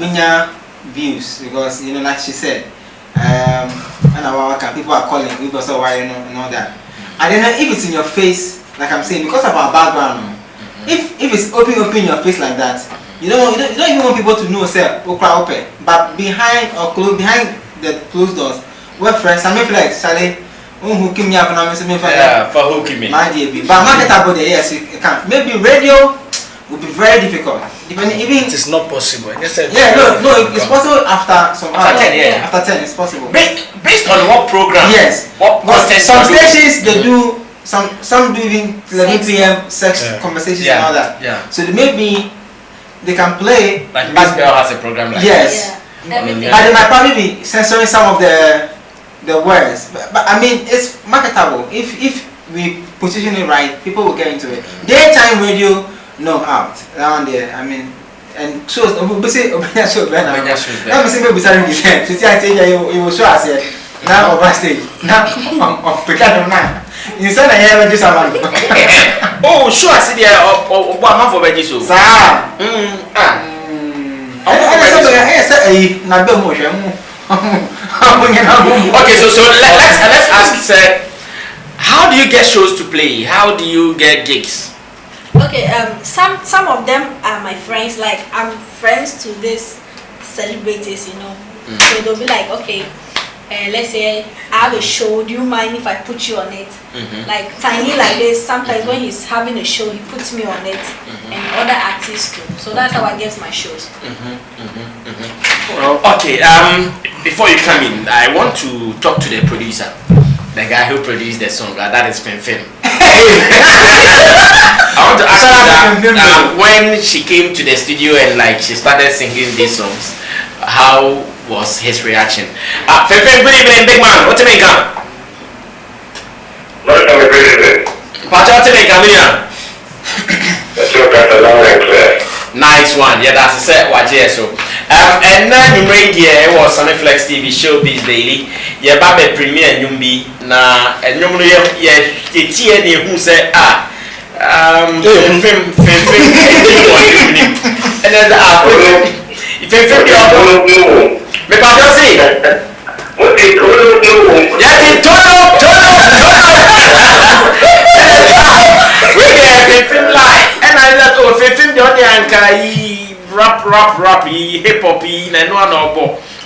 views because like she said. And people are calling because of why and all that. And then if it's in your face, like I'm saying, because of our background, if it's open in your face like that, you don't even want people to know say open. But behind the closed doors, we're friends. I feel like Charlie, who came me up and I'm saying for hooking me. My dear, but marketable there, yes, you can. Maybe radio would be very difficult. Depending, even it is not possible. No, it's possible after some after 10, yeah. After 10, it's possible. Based on what program? Yes. What some stations they do some do even 11 p.m. sex conversations and all that. Yeah. So maybe they can play. Like Miss Bell has a program like yes. Yeah. But they might probably be censoring some of the words. But I mean, it's marketable. If we position it right, people will get into it. Daytime radio. No, out around there. I mean, and shows. We say Obanya shows better. Let me see maybe starting this end. To see I tell you, you will show us here. Now over stage. Now on Picard now. Instead of here, we do someone. Oh, show us here. Or what month for Benji so? Sir. Okay, so let's ask, sir. How do you get shows to play? How do you get gigs? Okay, some of them are my friends. Like I'm friends to these celebrities, So they'll be like, okay, let's say I have a show. Do you mind if I put you on it? Like Tiny, like this. Sometimes when he's having a show, he puts me on it, and other artists too. So that's how I get my shows. Okay. Before you come in, I want to talk to the producer, the guy who produced the song. That is Fem. I want to ask you that when she came to the studio and like she started singing these songs, how was his reaction? Fem, good evening, big man. What do you make up? Welcome, good evening. What do you make up, William? That's your better loud and clear. Nice one. Yeah, that's a set. Watch here. So, and then you made it was Sammy Flex TV Showbiz Daily. Yeah, Babe Premier Nyumbi. Na and you yeah, the TNA who said and then me pa just say what they told you. yeah, they told we get 15 like and I that 15 the other anka rap hip hop na no no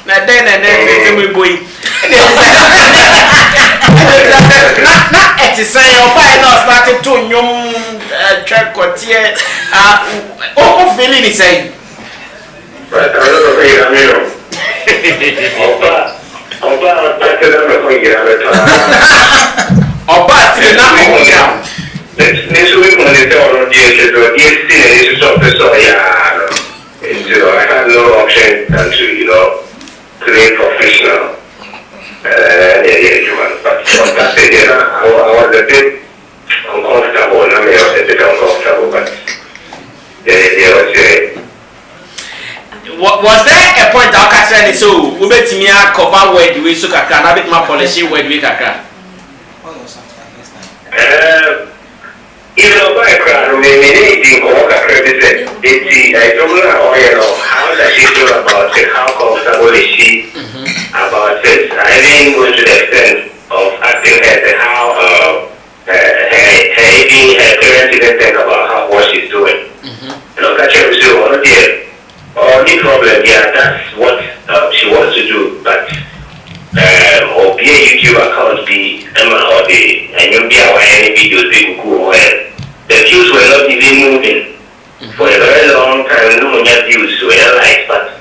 na then 15 we boy not at the same by not started to nyum track Kote oh feeling the same But I don't know I had no option than to, create professional. But I was a bit uncomfortable. I was a bit uncomfortable, but Was there a point I can say so? We bet me a cover word we so kakra na bit ma polish word we kakra. You know, by a crowd, maybe anything or credit. I don't know, how does she feel about it? How comfortable is she about it? I didn't go to the extent of asking her how her parents didn't think about what she's doing. Look at her, so, oh dear, only problem, yeah, that's what she wants to do, but or be a YouTube account, be Emma or the and you'll be aware any videos they cool where the views were not even moving for a very long time. No one had views to realize, but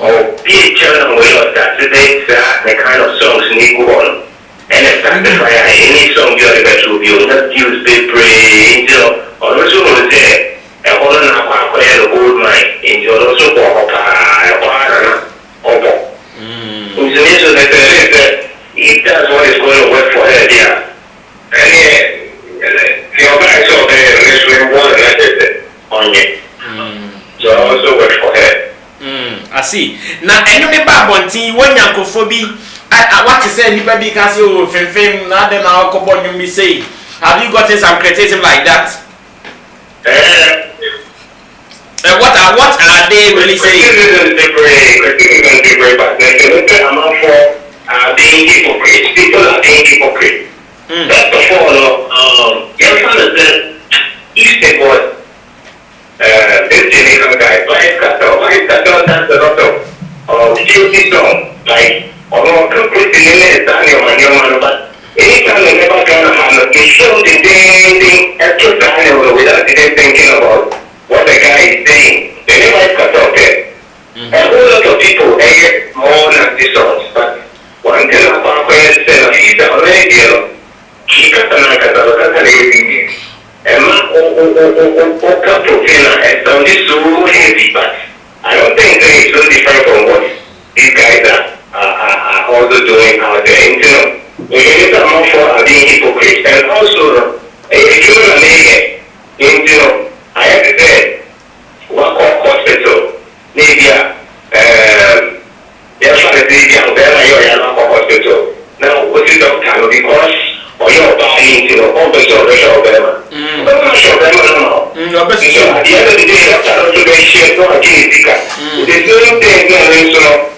or be a channel where you Saturday the kind of songs need go on. And if that's the fire, any song you are the best will be not views, they pray, or also was there. And all of them are the old mind, and you're also for if that's what is going to work for her, yeah. And your back so there, one on it. So I also work for her. I see. Now, any babonti, when you're phobia, I want to say anybody can say, oh, fame, now then I'll come on you say. Have you gotten some criticism like that? What are they really saying? Criticism is different, but I'm not for being hypocrite. People are being hypocrite. First of all, you understand, if they was this Jamaican guy, why that's a lot of guilty song, like, although I could put the name Daniel, but anytime they never done a man, they show the thing extra Daniel without even thinking about what the guy is saying. They never cut off it. A whole lot of people get more than this songs, but one thing about Kote is he's already he got an idea. And and sounded so heavy, but I don't think that it's so different from what these guys are also doing out there. And, you know, more for being hypocrite. And also, if you're American, I have to say, what hospital, maybe they're trying to say, hospital. Now, what is doctor? Because or your body, also the show them. But not show them now. At the end of the day, after the share, no, I can't think of. The same thing,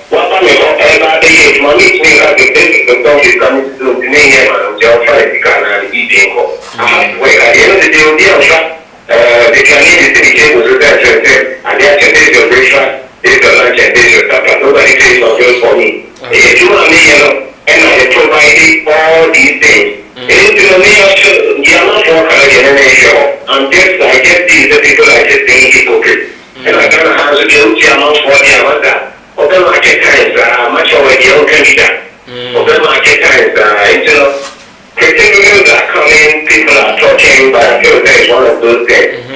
what I'm about the age, money, have the thing the dog is coming to do the name and they'll try to can and eating. Wait, at the end of the day, they can need the thing tables with that and they can take your breakfast, take your lunch and take your supper. Nobody takes no bills for me. If you want me, and I provided all these things. I'm just, I get these people are just being hypocrite. And I don't know how to do amount for the amount. Open market times, much over the old candidate. Open market times, criticisms are coming, people are talking, but I feel that is one of those things.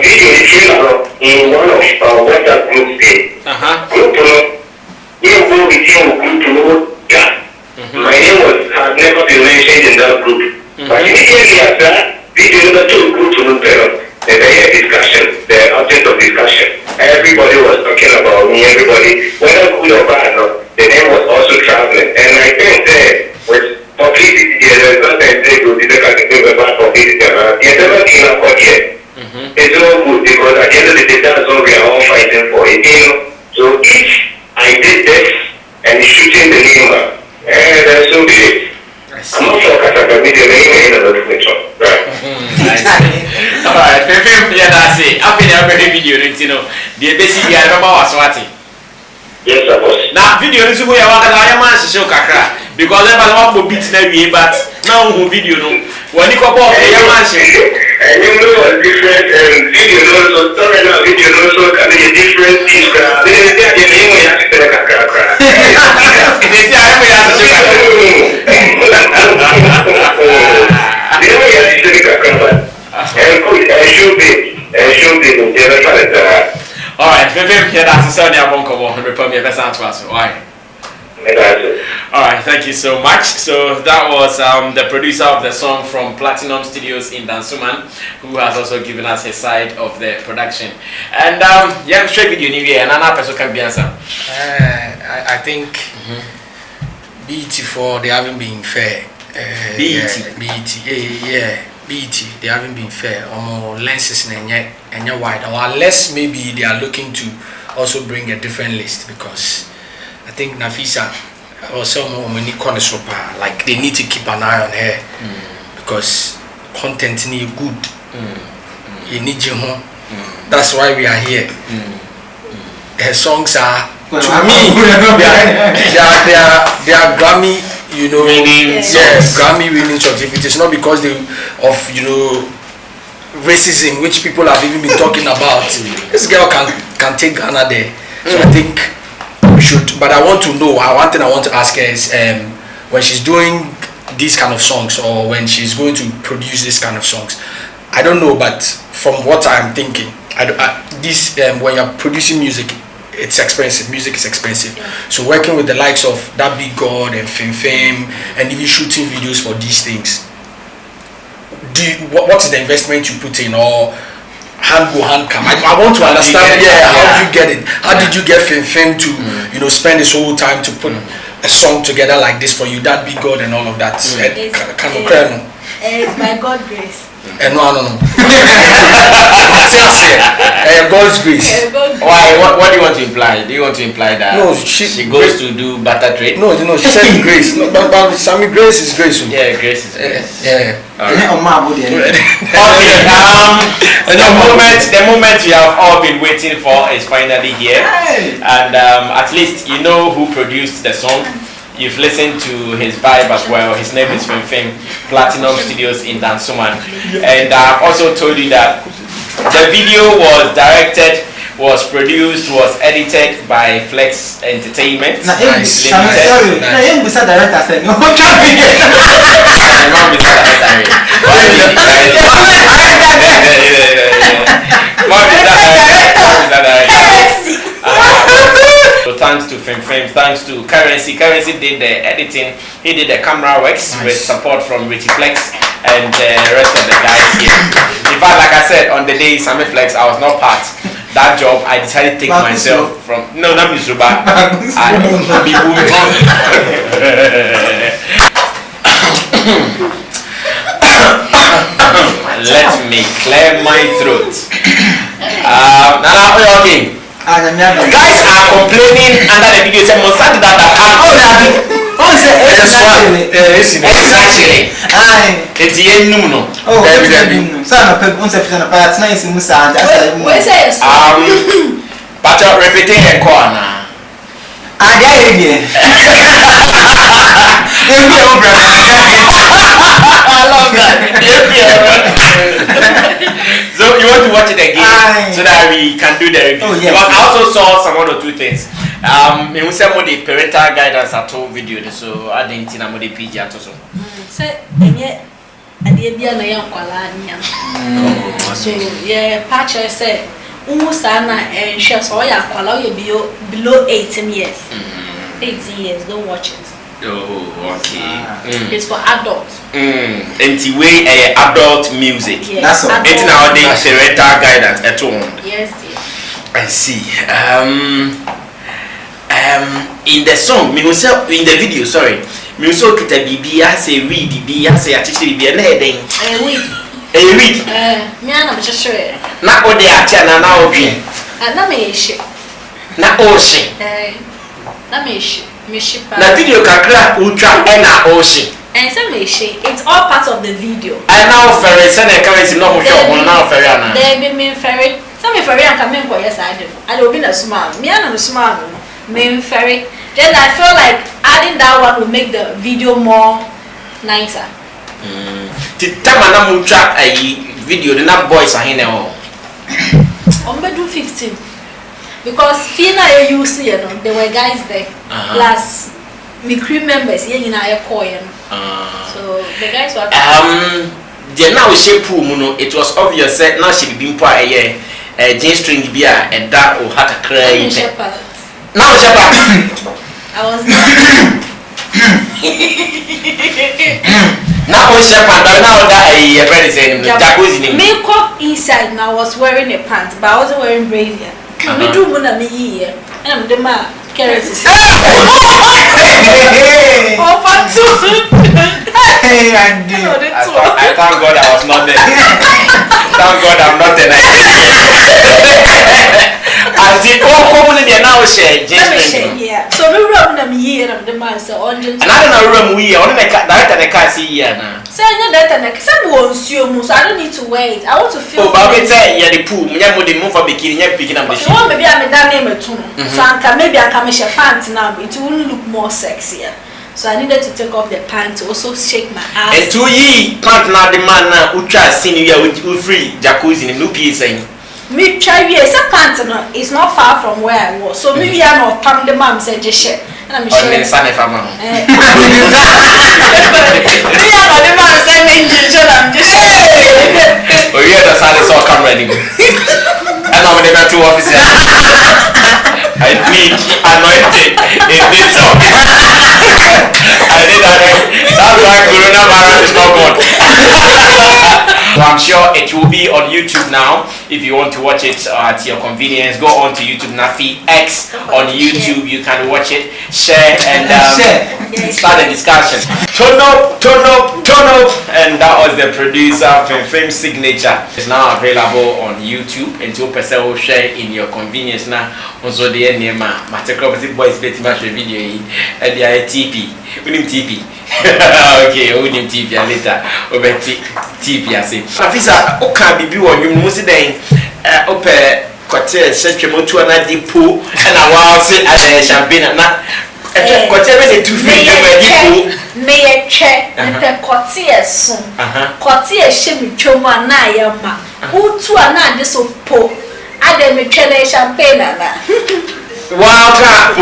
Video is in one of WhatsApp groups. Group, you go with your group, my name has never been mentioned in that group. But immediately after, video number 2 group to the discussion, the object of discussion. Everybody was talking about me, everybody, whether good or bad, the name was also traveling. And I think that with publicity, there's nothing to do with the bad publicity. There's never came up yet. It's all good because at the end of the day, that's all we are all fighting for. So if I did this and shooting the name, that's so big. I'm not sure if I can meet the name in the picture. Right. Alright, yeah, that's it. I've been a very video, the basic I remember was watching. Yes, of course. Now, video is where I am to show Kakra because I want to beat the but now video no. When you come off the mansion. And you know what's different video also story now video also can be different things. They are the name we have to tell Kakra. They say I have to show Kakra. Alright, Vivim here that's the Sunday I won't come on, report me a best answer. Why? All right, thank you so much. So that was the producer of the song from Platinum Studios in Dansuman, who has also given us his side of the production. And yeah, straight video anyway, and another person can be answered. I think BET for they haven't been fair. BET they haven't been fair. Lenses and wide, or unless maybe they are looking to also bring a different list, because I think Nafisa or someone like they need to keep an eye on her because content need good. You need you home. That's why we are here. Her songs are to me they are Grammy, you know, Grammy winning songs. If it is not because of racism, which people have even been talking about, this girl can take Ghana there. So I think we should. But I want to know. One thing I want to ask her is when she's doing these kind of songs, or when she's going to produce this kind of songs, I don't know, but from what I'm thinking, when you're producing music, it's expensive. Music is expensive. So working with the likes of that Big God and Fame and even shooting videos for these things, what is the investment you put in, or hand come? I want to understand. How do you get it? How did you get Fame to spend this whole time to put a song together like this for you? That Big God and all of that. It's by God's grace. No. God's grace. Why? What do you want to imply? Do you want to imply that she goes to do butter trade? No, she said grace. No, but Sammy, grace is grace. Yeah, grace is grace. Yeah. Okay. The moment you have all been waiting for is finally here, and at least you know who produced the song. You've listened to his vibe as well. His name is Fame, Platinum Studios in Dansuman. And I've also told you that the video was directed, was produced, was edited by Flex Entertainment. Nice. So thanks to Fame, thanks to Currency. Currency did the editing. He did the camera works with support from Richie Flex and the rest of the guys here. In fact, like I said, on the day Sammy Flex, I was not part. That job, I decided to take myself from. No, not Misuba. Let me clear my throat. Nana, okay. Guys are complaining under the video saying Monsanto that actually. It's the no. But you're repeating a corner. I love that. So you want to watch it again so that we can do the review? Because I also saw some 1 or 2 things. We some of the parental guidance at home video, so I didn't see the PG at also. So yeah, Patcher said, Umusana and Shasoya below 18 years. 18 years, don't watch it. Oh, okay. It's for adults. And the way adult music. Yes. That's all. It's nowadays parental guidance at home. Yes. I see. In the song, in the video, sorry, me also kita bibi say read bibi say actually bibi na heading. Read. Me ana be sure. Na ode acha na obi. Na me shi. Na oshi. Na me shi. Na video kakra ultra na oshi. And some it's all part of the video. And now ferry send a currency no mo show now ferry na. They be me ferry. Some ferry and come ko yes I do. I do be na small. Me na small no. Me ferry. Then I feel like adding that one will make the video more nicer. Tama na mo track video the na boys are here now. Do 15. Because Fina you see, there were guys there. Plus me crew members, so the guys were the now shape it was obvious that now she be po a J string bia and that or hat a cry. Shepherd. Now shepherd. I was not. Now we share pants, but now that your friend is saying jacuzzi name. Makeup inside and I was wearing a pants, but I wasn't wearing brazier. Me do wanna me here. And I'm the man carrots. Oh, fuck Hey, I thank God I was not there. Thank God I'm not there. I did all commonly now share. Yeah. So we run them here and the man so on. And I don't know room we only that I can't see here now. So I know that and some won't so I don't need to wait. I want to feel. Oh, but we say yeah the pool. Me mo the move for bikini. You picking up the shit. So maybe I'm that name too. So maybe I can make a pants now, but it won't look more sexier. So I needed to take off the pants to also shake my ass. And 2 years pant now the man now who try seeing you with free jacuzzi in look you saying. Me try yes, a pants no, it's not far from where I was. So maybe I know pam the mom said just share. And I'm sure. On Sunday for mom. Me I know the mom said me just I'm just Oh yeah, the Sunday saw come ready. And I'm the two officers. I need anointed in this office. I need anointed. That's why coronavirus is not gone. So I'm sure it will be on YouTube now. If you want to watch it at your convenience, go on to YouTube, Naffy X on YouTube. You can watch it, share, and start a discussion. Turn up, and that was the producer Fame Signature. It's now available on YouTube, and 2% will share in your convenience now. Also, the name, Matekrobazi boys betting match video, and the TP. We need TP. Okay, we need TP later. Over TP, I say. Afisa, okay, bibi wa you must then open Kote, such a motor and a depot, and I was say champagne. Kote, the 2 feet. May I check the Kote soon. Kote shimmy choma na yama. Who to an this of po? I then me chele champagne. Wow, crap.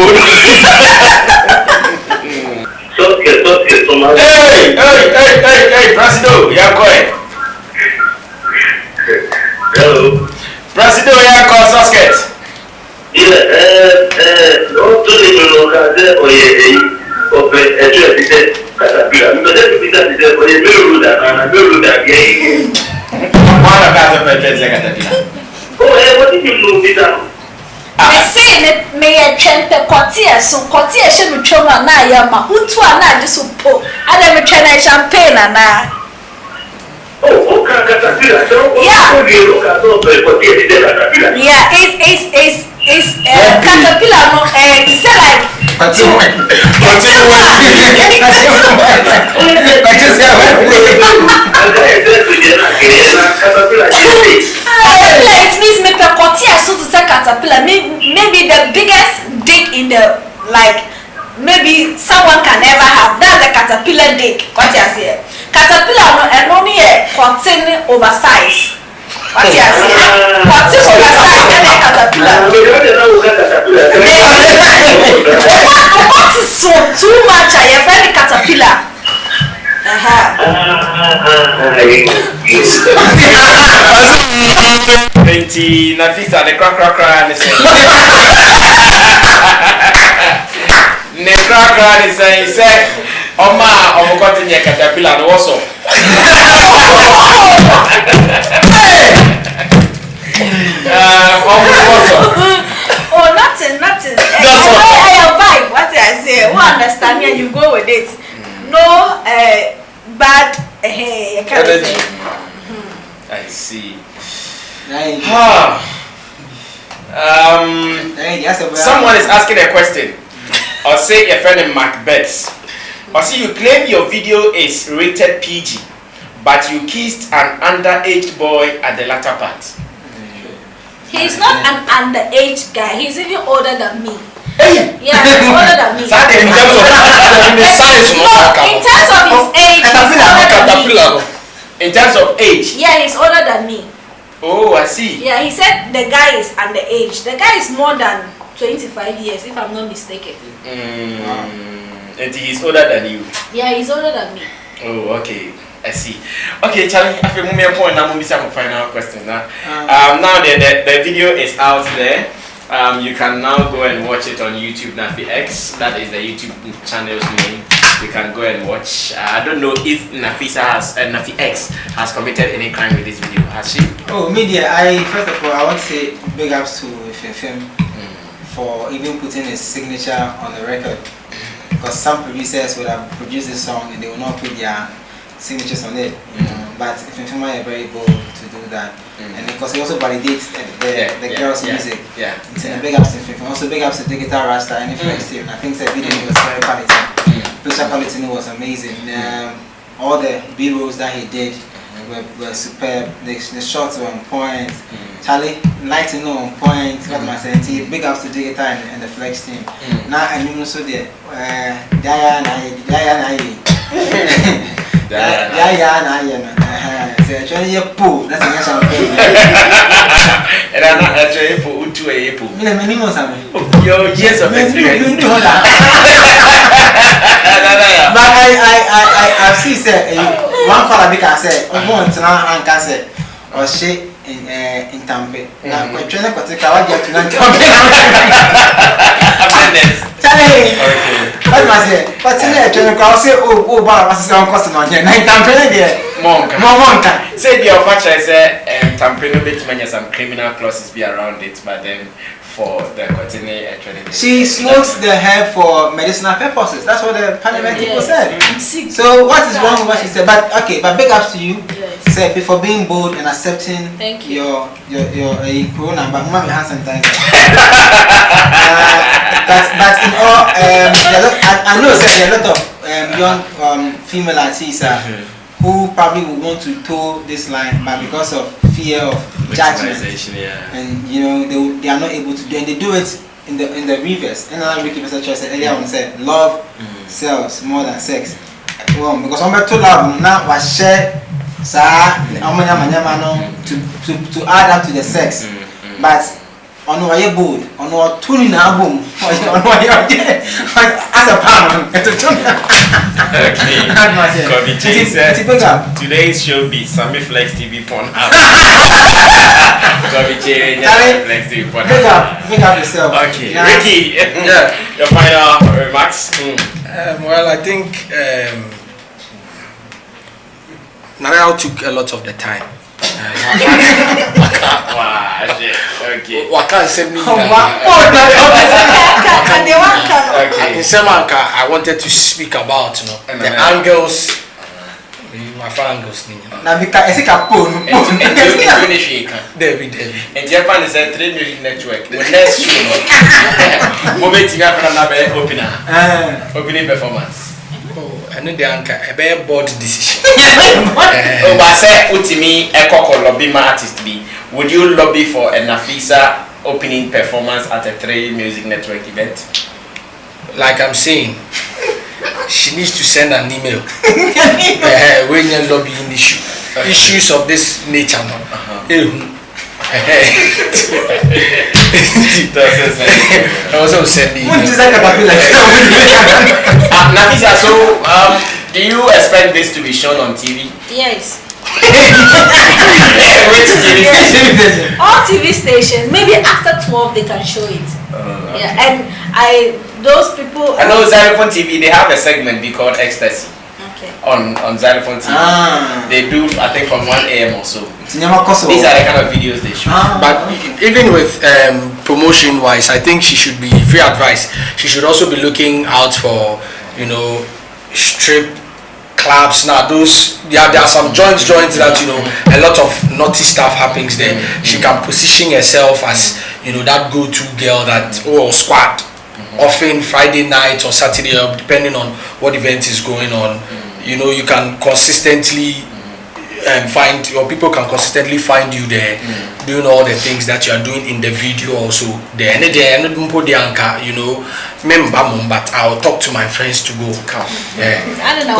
Hey, Presido, you're going. Hello. Presido, you're going, Sosket. No, to the local, or a trip, Caterpillar. But then we got the middle and a middle that game. One of Caterpillar. Oh, what did you move it down? I say may I chant the Kote, so Kote should choma na yama. Who to an just so po? I never chant champagne na. Oh, Caterpillar. Yeah, it's Caterpillar no it's like it means make a Kote so to say Caterpillar maybe the biggest dick in the like maybe someone can ever have. That's the Caterpillar dick. What you say? Caterpillar no and only a Kote oversize. What you say? Kote oversize and a Caterpillar. What is so too much? I have heard the Caterpillar. Nafisa the crack and the crack is saying, Oma, I'm cutting your Caterpillar also. Oh, nothing. I have vibe. What I say, who understand me and you go with it. No bad I can't say. I see. Someone is asking a question. Or say a friend in Macbeth. Or see you claim your video is rated PG, but you kissed an underage boy at the latter part. He's not an underage guy. He's even older than me. Hey. Yeah, he's older than me. In terms of his age, he's older than me. In terms of age? Yeah, he's older than me. Oh, I see. Yeah, he said the guy is underage. The guy is more than 25 years, if I'm not mistaken. And he's older than you? Yeah, he's older than me. Oh, okay. I see. Okay, Charlie, I feel more point now. Maybe some final questions now. Now the video is out there. You can now go and watch it on YouTube, Naffy X. That is the YouTube channel's name. You can go and watch. I don't know if Naffy X has committed any crime with this video. Has she? Oh, media. First of all, I want to say big ups to FM for even putting his signature on the record. Because some producers would have produced this song and they will not put their signatures on it. You know? But FM are very bold to do that. And because he also validates the girls' music. Yeah. So big ups to FM. Also big ups to Digital Rasta and Flex team. I think the video was very quality. Picture quality was amazing. All the B-rolls that he did were superb. The shots were on point. Charlie, lighting on point. What am I saying? Big ups to Digital and the Flex team. Now I mean also the Diana. So actually you poo. That's a national thing. And I'm not actually put to a poo. Your years of experience. But I've seen say one call I say want to now and say or she in Tampe. Now we trying to take our get to Tampe. Okay. What must say? But today trying to say oh but was some customer here. Now Tampe there. Monka. Say the offer say Tampe no bit many some criminal clauses be around it, but then for the continue training. She smokes the herb for medicinal purposes. That's what the parliament people said. So what is wrong with what she said? But okay, but big ups to you. Yes. Say for being bold and accepting your corona. But mommy hand sanitizer. But in all, I know there are a lot of young female artists who probably would want to toe this line, but because of fear of judgment, and you know they are not able to do, and they do it in the reverse. And another Ricky Mr. said earlier on, said love sells more than sex. Well, because I'm to love now was share to add up to the sex, but on why you bold on what tuning album on why you as a partner. Okay. Today's Showbiz, Sammy Flex TV porn app. Flex TV porn app. Big up yourself. Okay. Ricky, your final remarks? Well, I think Narelle took a lot of the time. Wow, shit. Okay. Waka send me. Okay. In Semanka, I wanted to speak about the angles. My angles. Now because I think I phone. David. And Japan is a trade music network. The next show, moment you have another opening performance. And then the anchor a very board decision. Oh, but say Utimi Eko lobby artist be. Would you lobby for a Nafisa opening performance at a Trade Music Network event? Like I'm saying, she needs to send an email when you're lobbying issues of this nature. Also send the Nafisa, so do you expect this to be shown on TV? Yes. Which TV station? All TV stations. Maybe after 12 they can show it. Yeah, and those people. I know Xylophone TV. They have a segment they called Ecstasy. Okay. On Xylophone TV. They do, I think, from 1 a.m. or so. These are the kind of videos they shoot. But even with promotion wise, I think she should be free advice. She should also be looking out for strip clubs. Now those there are some joints that a lot of naughty stuff happens there. She can position herself as that go-to girl or squad. Often Friday night or Saturday, depending on what event is going on. You can consistently find, or people can consistently find you there doing all the things that you are doing in the video also there. And but I'll talk to my friends to go come. I don't know.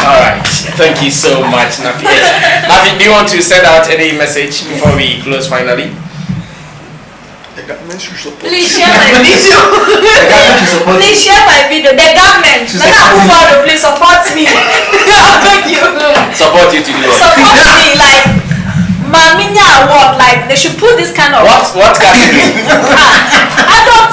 Alright, thank you so much, Naffy. Naffy, do you want to send out any message before we close finally? Please share my video. Please share my video. The government, please support me. I beg you. Support you to do it. Support me, like Maminya award, like they should put this kind of What category? adult.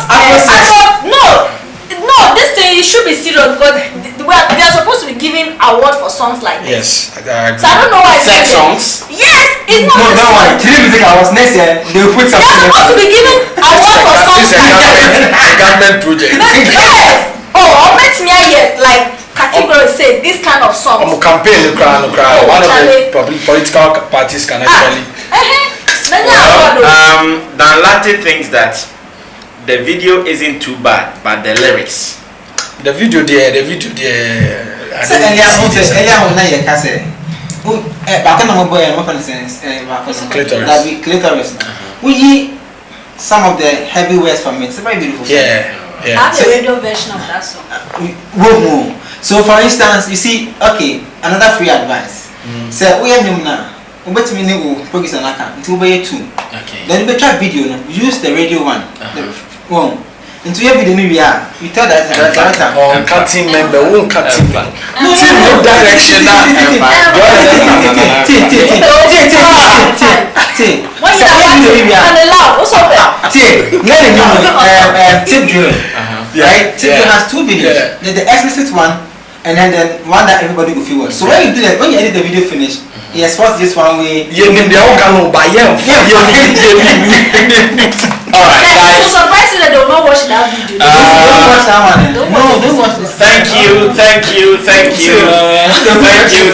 No, this thing it should be serious because they are supposed to be giving award for songs like this. Yes, I agree. So I don't know why. Sex songs? Yes, it's not. No, that one. Today music awards next year they will put They are something. supposed to be giving award for songs It's a like this. government project. Yes. Oh, I'll make me here like category say this kind of songs. Campaign no cry. One of the political parties can actually. Danlati thinks that the video isn't too bad, but the lyrics. The video there. So earlier on na ye ka say. Back on my boy, I'm not sense. Clitoris. That be clitoris. We some of the heavy words from it. It's a very beautiful song. Yeah. I have a radio version of that song. Whoa. So for instance, you see, okay, another free advice. Say we are new now. But me no progress an account. It will be 2. Okay. Then you try video no. Use the radio one. The one. Into your video we are. You tell that the director. Cutting member, won't cutting. No direction now. When you are and allow, what's up there? Tip drill. Right? Tip drill has 2 videos. There's the explicit one and then the one that everybody will feel. So when you do that, when you edit the video finish, he exports this one way. Alright, guys. I'm surprised that they will not watch that video. Don't watch that one. Don't watch this. Thank you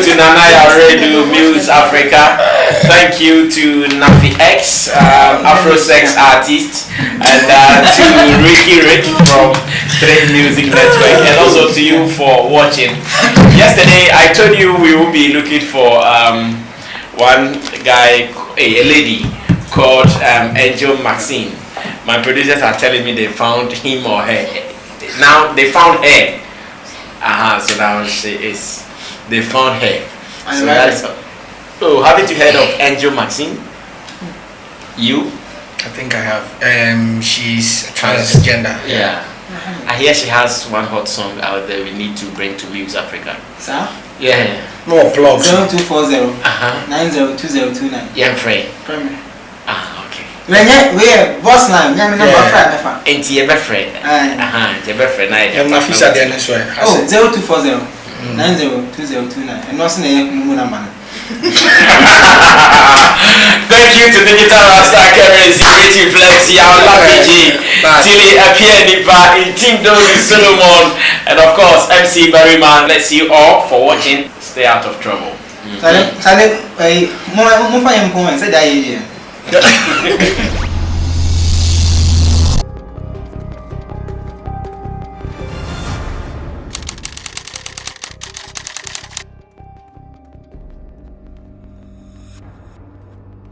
to Nanaya Radio Muse Africa. Thank you to Naffy X, Afro Sex artist, and to Ricky Rick from Trade Music Network, and also to you for watching. Yesterday I told you we will be looking for one guy, a lady called Angel Maxine. My producers are telling me they found him or her. Now they found her. So now they found her. So that's oh, haven't you heard of Angel Maxine? You? I think I have. She's transgender. Yeah. I hear she has one hot song out there we need to bring to Muse Africa. Sir? Yeah. More plugs. 0240 902029. Yeah, Frey. From Okay. we boss line, me number 5 Ain't you ever Frey? It's ever Frey. And my fish are there this way. Oh, 0240 902029. And what's the name number? Thank you to Digital Rasta Currency, Creative Flex, Yaola PG, Tilly Apia Nipa, Team Dodi Solomon, and of course MC Barryman. Let's see you all for watching. Stay out of trouble. Sale, mo fa yem point say that idea.